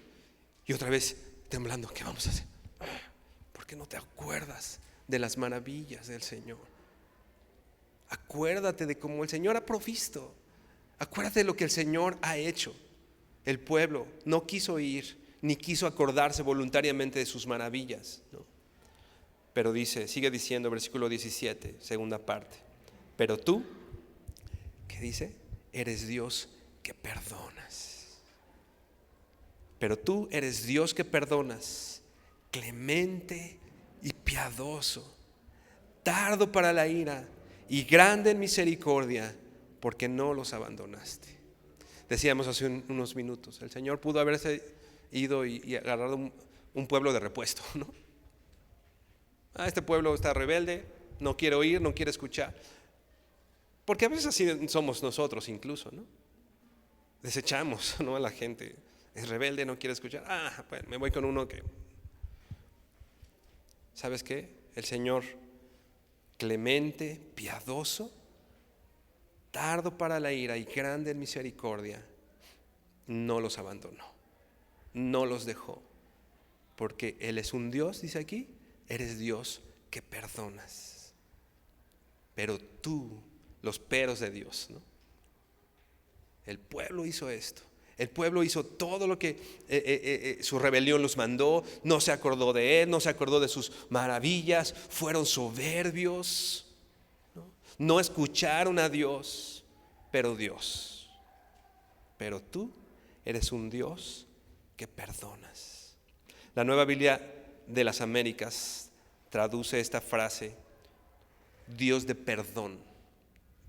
A: Y otra vez temblando, ¿qué vamos a hacer? ¿Por qué no te acuerdas de las maravillas del Señor. Acuérdate de cómo el Señor ha provisto. Acuérdate de lo que el Señor ha hecho. El pueblo no quiso ir ni quiso acordarse voluntariamente de sus maravillas, ¿no? Pero dice, sigue diciendo, versículo 17, segunda parte. Pero tú, ¿qué dice? Eres Dios que perdonas. Pero tú eres Dios que perdonas, clemente y piadoso, tardo para la ira y grande en misericordia, porque no los abandonaste. Decíamos hace unos minutos, el Señor pudo haberse ido y agarrado un pueblo de repuesto, ¿no? Este pueblo está rebelde, no quiere oír, no quiere escuchar. Porque a veces así somos nosotros incluso, ¿no? Desechamos, ¿no?, a la gente. Es rebelde, no quiere escuchar. Pues me voy con uno que... ¿Sabes qué? El Señor, clemente, piadoso, tardo para la ira y grande en misericordia, no los abandonó, no los dejó. Porque Él es un Dios, dice aquí, eres Dios que perdonas. Pero tú, los peros de Dios, ¿no? El pueblo hizo esto. El pueblo hizo todo lo que su rebelión los mandó. No se acordó de Él, no se acordó de sus maravillas. Fueron soberbios, ¿no? No escucharon a Dios, pero tú eres un Dios que perdonas. La Nueva Biblia de las Américas traduce esta frase, Dios de perdón,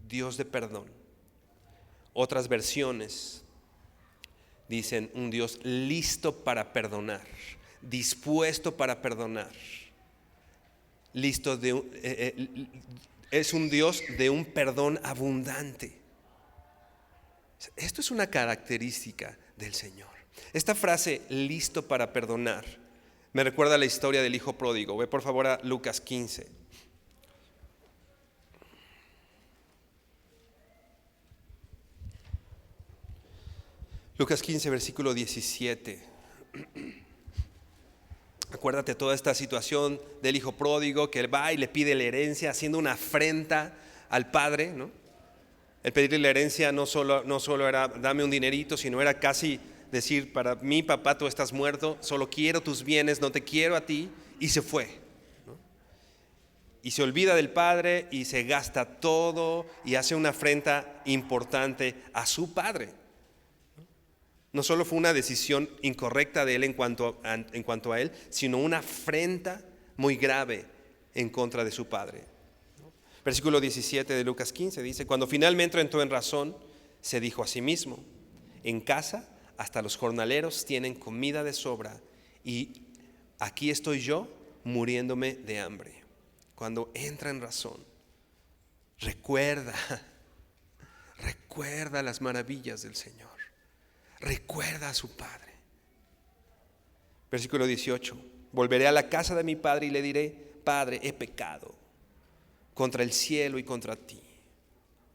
A: Dios de perdón. Otras versiones dicen un Dios listo para perdonar, dispuesto para perdonar, listo es un Dios de un perdón abundante. Esto es una característica del Señor. Esta frase, listo para perdonar, me recuerda a la historia del hijo pródigo. Ve por favor a Lucas 15. Lucas 15, versículo 17. Acuérdate toda esta situación del hijo pródigo que él va y le pide la herencia, haciendo una afrenta al padre, ¿no? El pedirle la herencia no solo era dame un dinerito, sino era casi decir, para mí, papá, tú estás muerto, solo quiero tus bienes, no te quiero a ti. Y se fue, ¿no? Y se olvida del padre y se gasta todo y hace una afrenta importante a su padre. No solo fue una decisión incorrecta de él en cuanto a él, sino una afrenta muy grave en contra de su padre. Versículo 17 de Lucas 15 dice, cuando finalmente entró en razón, se dijo a sí mismo, en casa hasta los jornaleros tienen comida de sobra y aquí estoy yo muriéndome de hambre. Cuando entra en razón, recuerda las maravillas del Señor. Recuerda a su Padre. Versículo 18. Volveré a la casa de mi padre y le diré, Padre, he pecado contra el cielo y contra ti.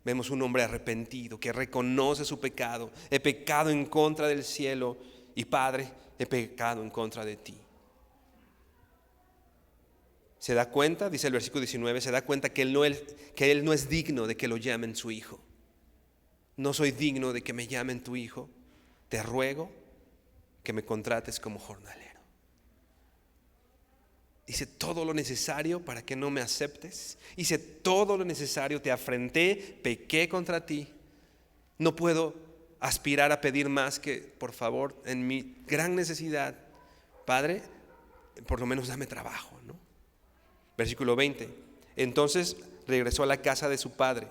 A: Vemos un hombre arrepentido que reconoce su pecado. He pecado en contra del cielo y Padre, he pecado en contra de ti. Se da cuenta, dice el versículo 19, se da cuenta que él no es digno de que lo llamen su hijo. No soy digno de que me llamen tu hijo. Te ruego que me contrates como jornalero. Hice todo lo necesario para que no me aceptes. Hice todo lo necesario, te afrenté, pequé contra ti. No puedo aspirar a pedir más que, por favor, en mi gran necesidad, Padre, por lo menos dame trabajo, ¿no? Versículo 20. Entonces regresó a la casa de su padre.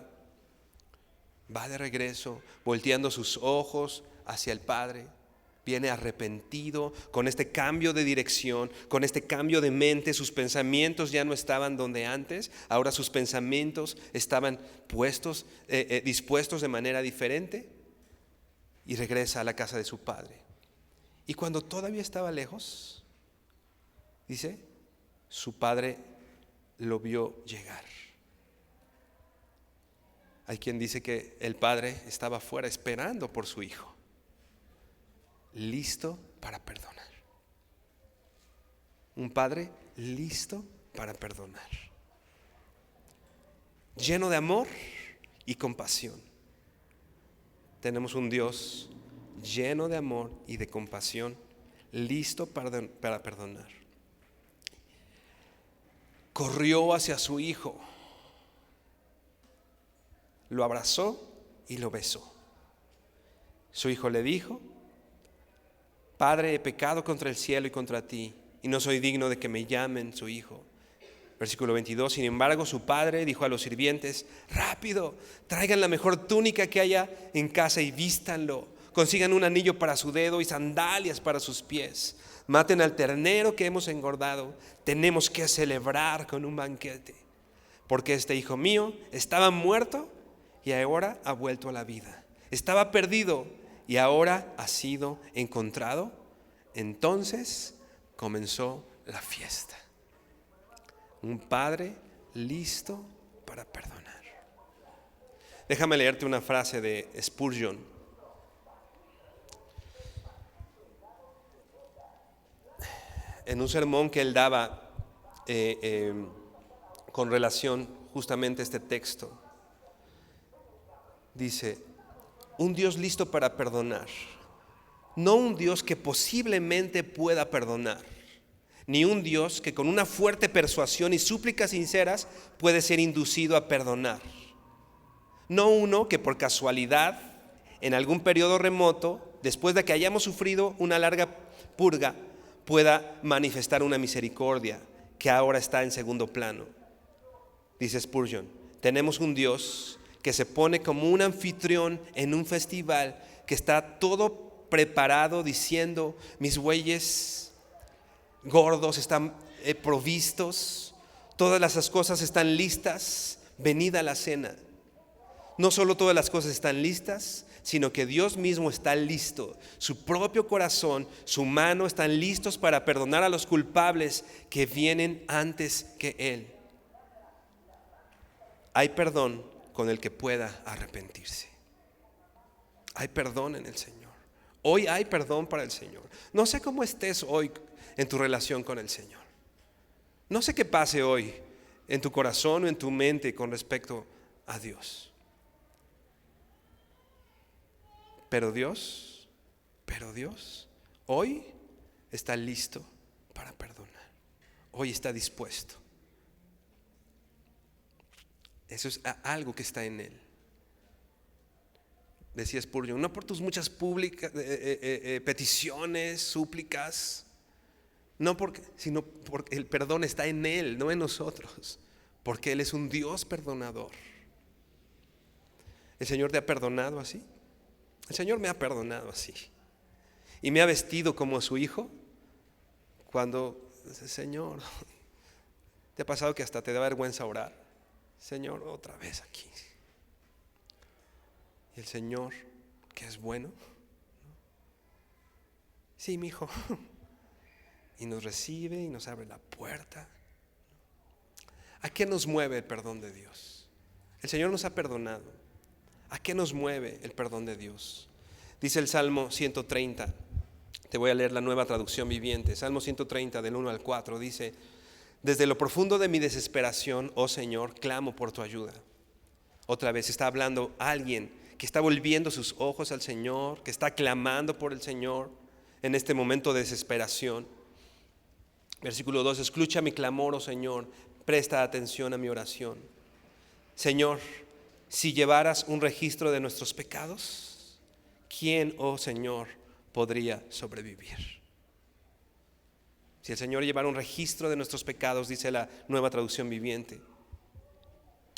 A: Va de regreso, volteando sus ojos hacia el Padre. Viene arrepentido, con este cambio de dirección, con este cambio de mente. Sus pensamientos ya no estaban donde antes. Ahora sus pensamientos estaban dispuestos de manera diferente. Y regresa a la casa de su padre. Y cuando todavía estaba lejos, dice, su padre lo vio llegar. Hay quien dice que el padre estaba afuera esperando por su hijo, listo para perdonar. Un padre listo para perdonar. lleno de amor y compasión. Tenemos un Dios lleno de amor y de compasión, listo para perdonar. Corrió hacia su hijo, lo abrazó y lo besó. Su hijo le dijo: Padre, he pecado contra el cielo y contra ti, y no soy digno de que me llamen su hijo. Versículo 22, sin embargo, su padre dijo a los sirvientes: rápido, traigan la mejor túnica que haya en casa y vístanlo. Consigan un anillo para su dedo y sandalias para sus pies. Maten al ternero que hemos engordado. Tenemos que celebrar con un banquete, porque este hijo mío estaba muerto y ahora ha vuelto a la vida. Estaba perdido y ahora ha sido encontrado. Entonces comenzó la fiesta. Un padre listo para perdonar. Déjame leerte una frase de Spurgeon. En un sermón que él daba con relación justamente a este texto, dice: un Dios listo para perdonar, no un Dios que posiblemente pueda perdonar, ni un Dios que con una fuerte persuasión y súplicas sinceras puede ser inducido a perdonar. No uno que por casualidad, en algún periodo remoto, después de que hayamos sufrido una larga purga, pueda manifestar una misericordia que ahora está en segundo plano. Dice Spurgeon: tenemos un Dios que se pone como un anfitrión en un festival, que está todo preparado diciendo: mis bueyes gordos están provistos, todas las cosas están listas, venid a la cena. No solo todas las cosas están listas, sino que Dios mismo está listo. Su propio corazón, su mano están listos para perdonar a los culpables que vienen antes que Él. Hay perdón con el que pueda arrepentirse. Hay perdón en el Señor. Hoy hay perdón para el Señor. No sé cómo estés hoy en tu relación con el Señor. No sé qué pase hoy en tu corazón o en tu mente con respecto a Dios. Pero Dios hoy está listo para perdonar. Hoy está dispuesto. Eso es algo que está en Él. Decía Spurgeon: no por tus muchas peticiones, súplicas, sino porque el perdón está en Él, no en nosotros, porque Él es un Dios perdonador. ¿El Señor te ha perdonado así? El Señor me ha perdonado así. Y me ha vestido como a su hijo. Cuando, Señor, ¿te ha pasado que hasta te da vergüenza orar? Señor, otra vez aquí. Y el Señor, que es bueno, sí, mi hijo, y nos recibe y nos abre la puerta. ¿A qué nos mueve el perdón de Dios? El Señor nos ha perdonado. ¿A qué nos mueve el perdón de Dios? Dice el Salmo 130. Te voy a leer la Nueva Traducción Viviente. Salmo 130 del 1 al 4 dice: desde lo profundo de mi desesperación, oh Señor, clamo por tu ayuda. Otra vez está hablando alguien que está volviendo sus ojos al Señor, que está clamando por el Señor en este momento de desesperación. Versículo 2: escucha mi clamor, oh Señor, presta atención a mi oración. Señor, si llevaras un registro de nuestros pecados, ¿quién, oh Señor, podría sobrevivir? Si el Señor llevara un registro de nuestros pecados, dice la Nueva Traducción Viviente,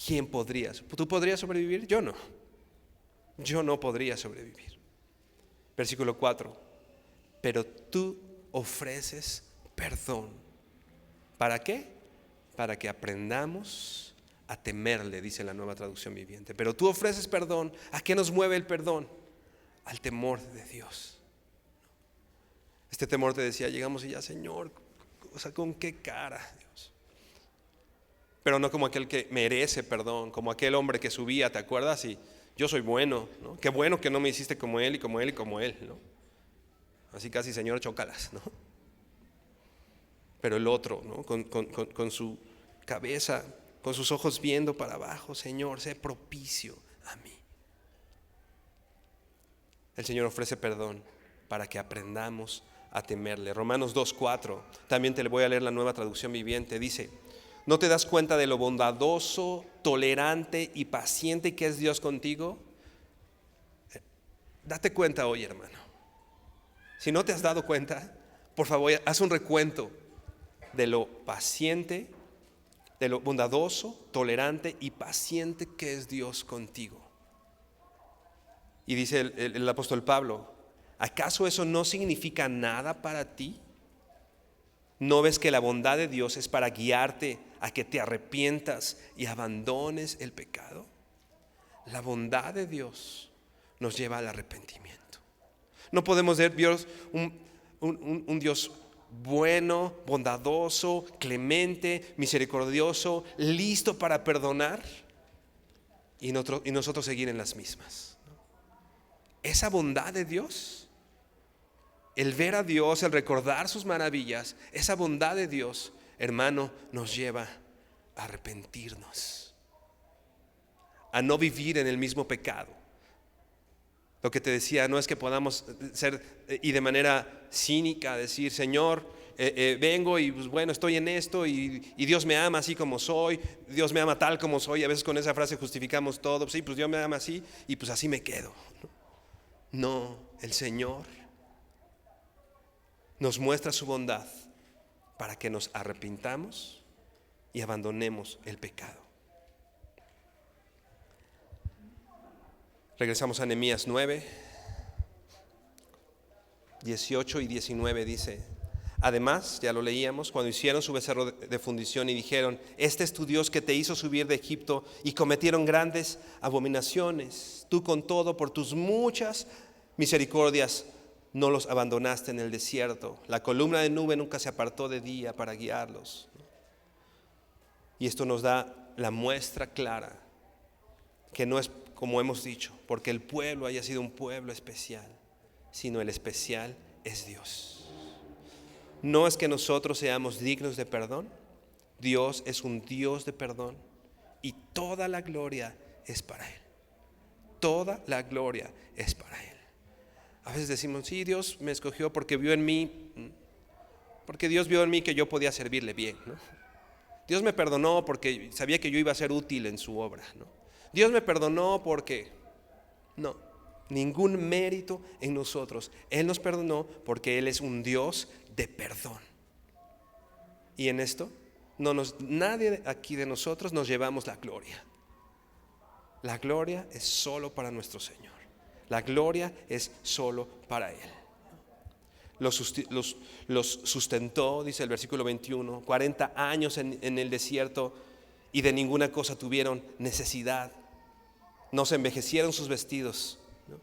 A: ¿quién podría? ¿Tú podrías sobrevivir? Yo no. Yo no podría sobrevivir. Versículo 4: pero tú ofreces perdón. ¿Para qué? Para que aprendamos a temerle, dice la Nueva Traducción Viviente. Pero tú ofreces perdón. ¿A qué nos mueve el perdón? Al temor de Dios. Este temor, te decía, llegamos y ya, Señor, o sea, ¿con qué cara, Dios? Pero no como aquel que merece perdón, como aquel hombre que subía, ¿te acuerdas? Y yo soy bueno, ¿no? Qué bueno que no me hiciste como él y como él y como él, ¿no? Así casi, Señor, chócalas, ¿no? Pero el otro, ¿no? Con su cabeza con sus ojos viendo para abajo. Señor, sé propicio a mí. El Señor ofrece perdón para que aprendamos a temerle. Romanos 2:4, también te le voy a leer la Nueva Traducción Viviente. Dice: ¿no te das cuenta de lo bondadoso, tolerante y paciente que es Dios contigo? Date cuenta hoy, hermano. Si no te has dado cuenta, por favor, haz un recuento de lo paciente, de lo bondadoso, tolerante y paciente que es Dios contigo. Y dice el apóstol Pablo: ¿acaso eso no significa nada para ti? ¿No ves que la bondad de Dios es para guiarte a que te arrepientas y abandones el pecado? La bondad de Dios nos lleva al arrepentimiento. No podemos ver Dios un Dios bueno, bondadoso, clemente, misericordioso, listo para perdonar, y nosotros seguir en las mismas. Esa bondad de Dios, el ver a Dios, el recordar sus maravillas, esa bondad de Dios, hermano, nos lleva a arrepentirnos, a no vivir en el mismo pecado. Lo que te decía, no es que podamos ser y de manera cínica decir: Señor, vengo y pues bueno, estoy en esto y Dios me ama así como soy, Dios me ama tal como soy. A veces con esa frase justificamos todo. Sí, pues Dios me ama así y pues así me quedo. No, el Señor nos muestra su bondad para que nos arrepintamos y abandonemos el pecado. Regresamos a Nehemías 9, 18 y 19 dice: además, ya lo leíamos, cuando hicieron su becerro de fundición y dijeron: este es tu Dios que te hizo subir de Egipto, y cometieron grandes abominaciones, tú con todo por tus muchas misericordias no los abandonaste en el desierto. La columna de nube nunca se apartó de día para guiarlos. Y esto nos da la muestra clara que no es como hemos dicho, porque el pueblo haya sido un pueblo especial, sino el especial es Dios. No es que nosotros seamos dignos de perdón. Dios es un Dios de perdón y toda la gloria es para Él. Toda la gloria es para Él. A veces decimos: sí, Dios me escogió porque vio en mí, porque Dios vio en mí que yo podía servirle bien, ¿no? Dios me perdonó porque sabía que yo iba a ser útil en su obra, ¿no? Dios me perdonó porque... No, ningún mérito en nosotros. Él nos perdonó porque Él es un Dios de perdón. Y en esto nadie aquí de nosotros nos llevamos la gloria. La gloria es solo para nuestro Señor. La gloria es solo para Él. Los sustentó, dice el versículo 21, 40 años en el desierto, y de ninguna cosa tuvieron necesidad. No se envejecieron sus vestidos, ¿no?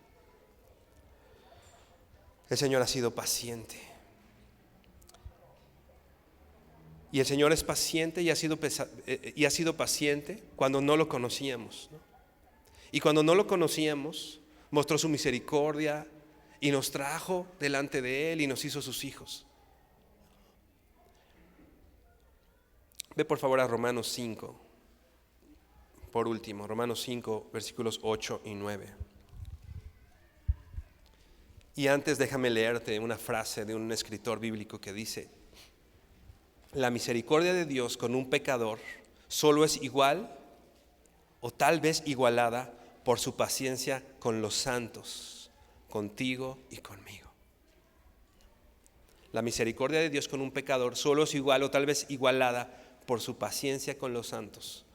A: El Señor ha sido paciente. Y el Señor es paciente y ha sido paciente cuando no lo conocíamos, ¿no? Y cuando no lo conocíamos, mostró su misericordia y nos trajo delante de Él y nos hizo sus hijos. Ve por favor a Romanos 5. Por último, Romanos 5, versículos 8 y 9. Y antes déjame leerte una frase de un escritor bíblico que dice: la misericordia de Dios con un pecador solo es igual o tal vez igualada por su paciencia con los santos, contigo y conmigo. La misericordia de Dios con un pecador solo es igual o tal vez igualada por su paciencia con los santos,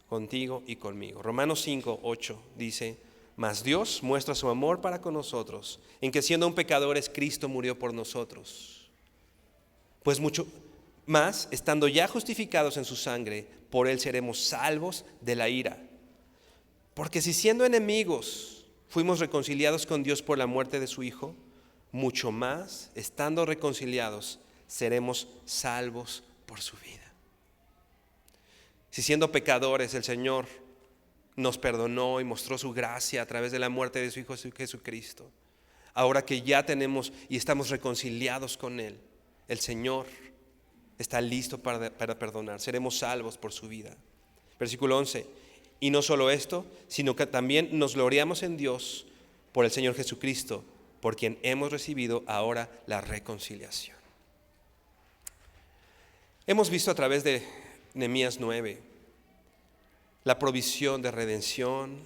A: contigo y conmigo. Romanos 5, 8 dice: mas Dios muestra su amor para con nosotros, en que siendo aún pecadores, Cristo murió por nosotros. Pues mucho más, estando ya justificados en su sangre, por Él seremos salvos de la ira. Porque si siendo enemigos fuimos reconciliados con Dios por la muerte de su Hijo, mucho más, estando reconciliados, seremos salvos por su vida. Si siendo pecadores el Señor nos perdonó y mostró su gracia a través de la muerte de su Hijo Jesucristo, ahora que ya tenemos y estamos reconciliados con Él, el Señor está listo para perdonar. Seremos salvos por su vida. Versículo 11. Y no solo esto, sino que también nos gloriamos en Dios por el Señor Jesucristo, por quien hemos recibido ahora la reconciliación. Hemos visto a través de Nehemías 9 la provisión de redención,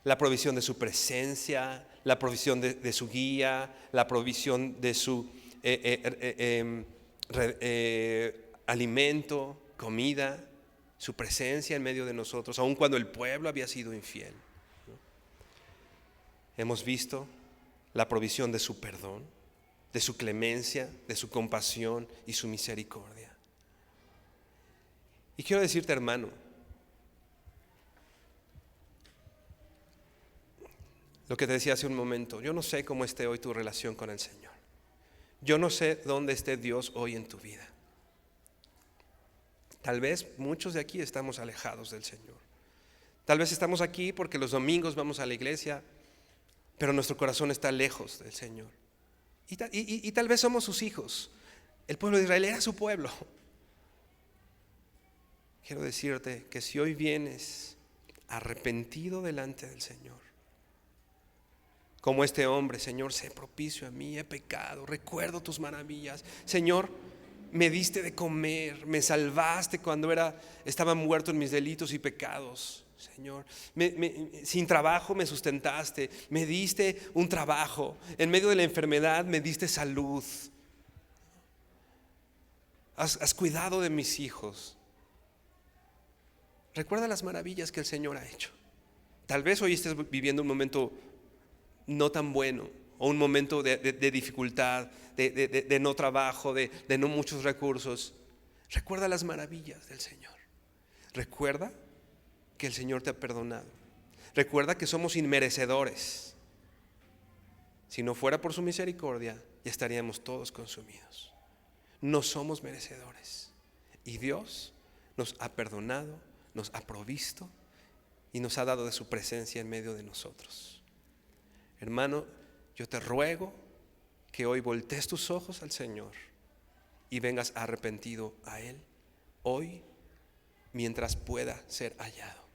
A: la provisión de su presencia, la provisión de su guía, la provisión de su alimento, comida, su presencia en medio de nosotros, aun cuando el pueblo había sido infiel. Hemos visto la provisión de su perdón, de su clemencia, de su compasión y su misericordia. Y quiero decirte, hermano, lo que te decía hace un momento, yo no sé cómo esté hoy tu relación con el Señor. Yo no sé dónde esté Dios hoy en tu vida. Tal vez muchos de aquí estamos alejados del Señor. Tal vez estamos aquí porque los domingos vamos a la iglesia, pero nuestro corazón está lejos del Señor. Y tal vez somos sus hijos. El pueblo de Israel era su pueblo. Quiero decirte que si hoy vienes arrepentido delante del Señor, como este hombre, Señor, sé propicio a mí, he pecado, recuerdo tus maravillas. Señor, me diste de comer, me salvaste cuando estaba muerto en mis delitos y pecados. Señor, sin trabajo me sustentaste, me diste un trabajo, en medio de la enfermedad me diste salud. Has cuidado de mis hijos. Recuerda las maravillas que el Señor ha hecho. Tal vez hoy estés viviendo un momento no tan bueno, o un momento de dificultad, de no trabajo, de no muchos recursos. Recuerda las maravillas del Señor. Recuerda que el Señor te ha perdonado. Recuerda que somos inmerecedores. Si no fuera por su misericordia, ya estaríamos todos consumidos. No somos merecedores. Y Dios nos ha perdonado, nos ha provisto y nos ha dado de su presencia en medio de nosotros. Hermano, yo te ruego que hoy voltees tus ojos al Señor y vengas arrepentido a Él hoy, mientras pueda ser hallado.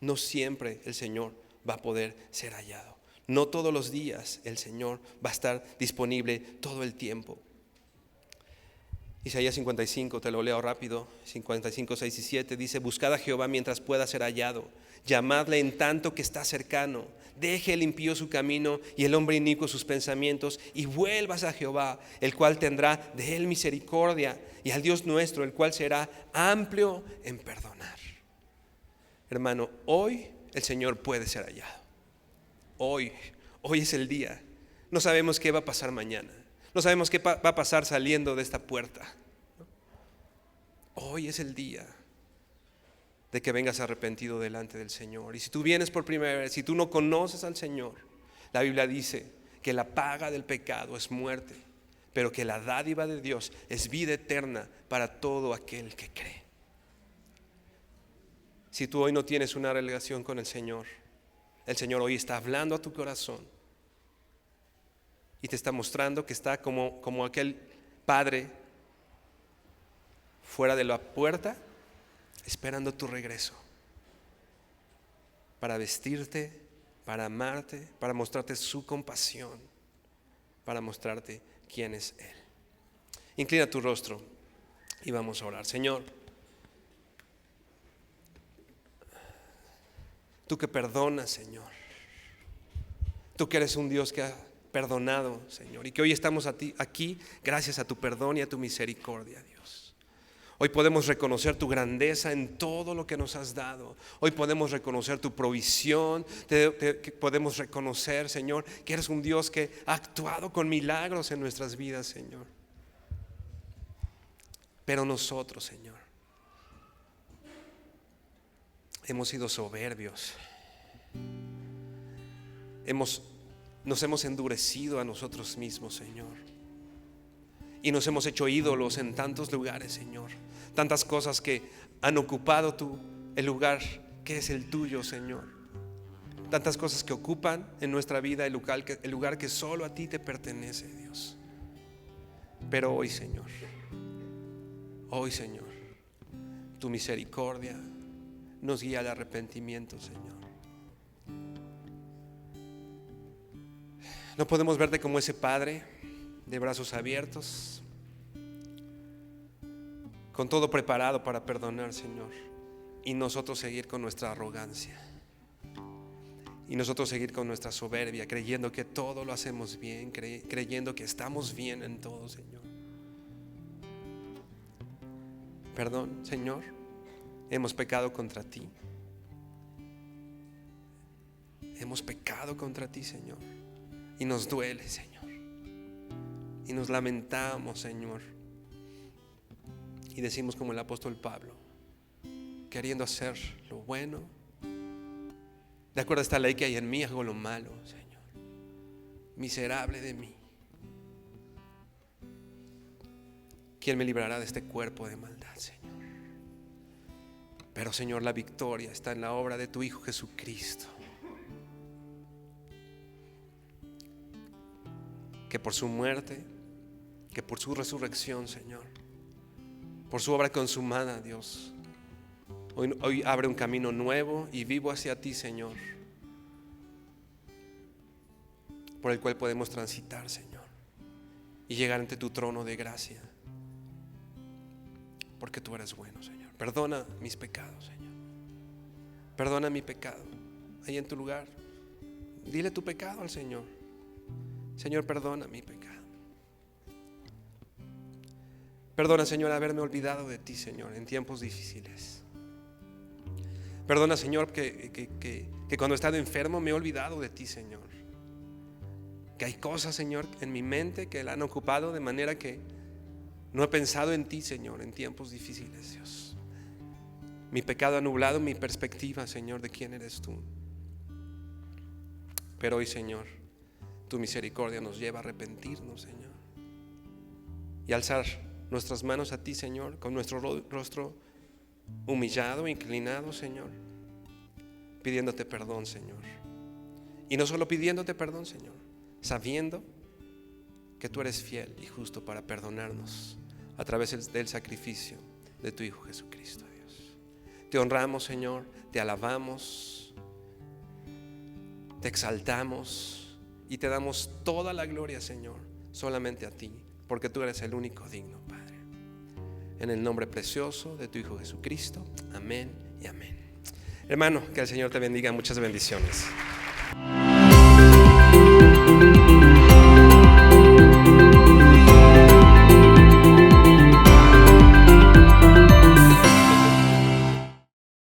A: No siempre el Señor va a poder ser hallado. No todos los días el Señor va a estar disponible todo el tiempo. Isaías 55, te lo leo rápido, 55, 6 y 7, dice: buscad a Jehová mientras pueda ser hallado, llamadle en tanto que está cercano. Deje el impío su camino y el hombre inicuo sus pensamientos, y vuelvas a Jehová, el cual tendrá de él misericordia, y al Dios nuestro, el cual será amplio en perdonar. Hermano, hoy el Señor puede ser hallado. Hoy es el día. No sabemos qué va a pasar mañana. No sabemos qué va a pasar saliendo de esta puerta. Hoy es el día de que vengas arrepentido delante del Señor. Y si tú vienes por primera vez, si tú no conoces al Señor, la Biblia dice que la paga del pecado es muerte, pero que la dádiva de Dios es vida eterna para todo aquel que cree. Si tú hoy no tienes una relación con el Señor hoy está hablando a tu corazón y te está mostrando que está como aquel padre fuera de la puerta, esperando tu regreso, para vestirte, para amarte, para mostrarte su compasión, para mostrarte quién es Él. Inclina tu rostro y vamos a orar. Señor, tú que perdonas, Señor, tú que eres un Dios que ha perdonado, Señor, y que hoy estamos aquí gracias a tu perdón y a tu misericordia, Dios. Hoy podemos reconocer tu grandeza en todo lo que nos has dado. Hoy podemos reconocer tu provisión. Podemos reconocer, Señor, que eres un Dios que ha actuado con milagros en nuestras vidas, Señor. Pero nosotros, Señor, hemos sido soberbios. Nos hemos endurecido a nosotros mismos, Señor. Y nos hemos hecho ídolos en tantos lugares, Señor. Tantas cosas que han ocupado el lugar que es el tuyo, Señor. Tantas cosas que ocupan en nuestra vida el lugar que solo a ti te pertenece, Dios. Pero hoy, Señor, tu misericordia, nos guía al arrepentimiento, Señor. No podemos verte como ese Padre de brazos abiertos, con todo preparado para perdonar, Señor, y nosotros seguir con nuestra arrogancia, y nosotros seguir con nuestra soberbia, creyendo que todo lo hacemos bien, creyendo que estamos bien en todo, Señor. Perdón, Señor, hemos pecado contra ti. Hemos pecado contra ti, Señor, y nos duele, Señor, y nos lamentamos, Señor, y decimos como el apóstol Pablo, queriendo hacer lo bueno, de acuerdo a esta ley que hay en mí, hago lo malo, Señor. Miserable de mí. ¿Quién me librará de este cuerpo de maldad, Señor? Pero, Señor, la victoria está en la obra de tu Hijo Jesucristo, que por su muerte, que por su resurrección, Señor, por su obra consumada, Dios, hoy abre un camino nuevo y vivo hacia ti, Señor, por el cual podemos transitar, Señor, y llegar ante tu trono de gracia, porque tú eres bueno, Señor. Perdona mis pecados, Señor. Perdona mi pecado. Ahí en tu lugar, dile tu pecado al Señor. Señor, perdona mi pecado. Perdona, Señor, haberme olvidado de ti, Señor, en tiempos difíciles. Perdona, Señor, que cuando he estado enfermo me he olvidado de ti, Señor. Que hay cosas, Señor, en mi mente que la han ocupado de manera que no he pensado en ti, Señor, en tiempos difíciles, Dios. Mi pecado ha nublado mi perspectiva, Señor, de quién eres tú. Pero hoy, Señor, tu misericordia nos lleva a arrepentirnos, Señor, y alzar nuestras manos a ti, Señor, con nuestro rostro humillado, inclinado, Señor, pidiéndote perdón, Señor. Y no solo pidiéndote perdón, Señor, sabiendo que tú eres fiel y justo para perdonarnos a través del sacrificio de tu Hijo Jesucristo, Dios. Te honramos, Señor, te alabamos, te exaltamos y te damos toda la gloria, Señor, solamente a ti, porque tú eres el único digno, Padre. En el nombre precioso de tu Hijo Jesucristo, amén y amén. Hermano, que el Señor te bendiga, muchas bendiciones.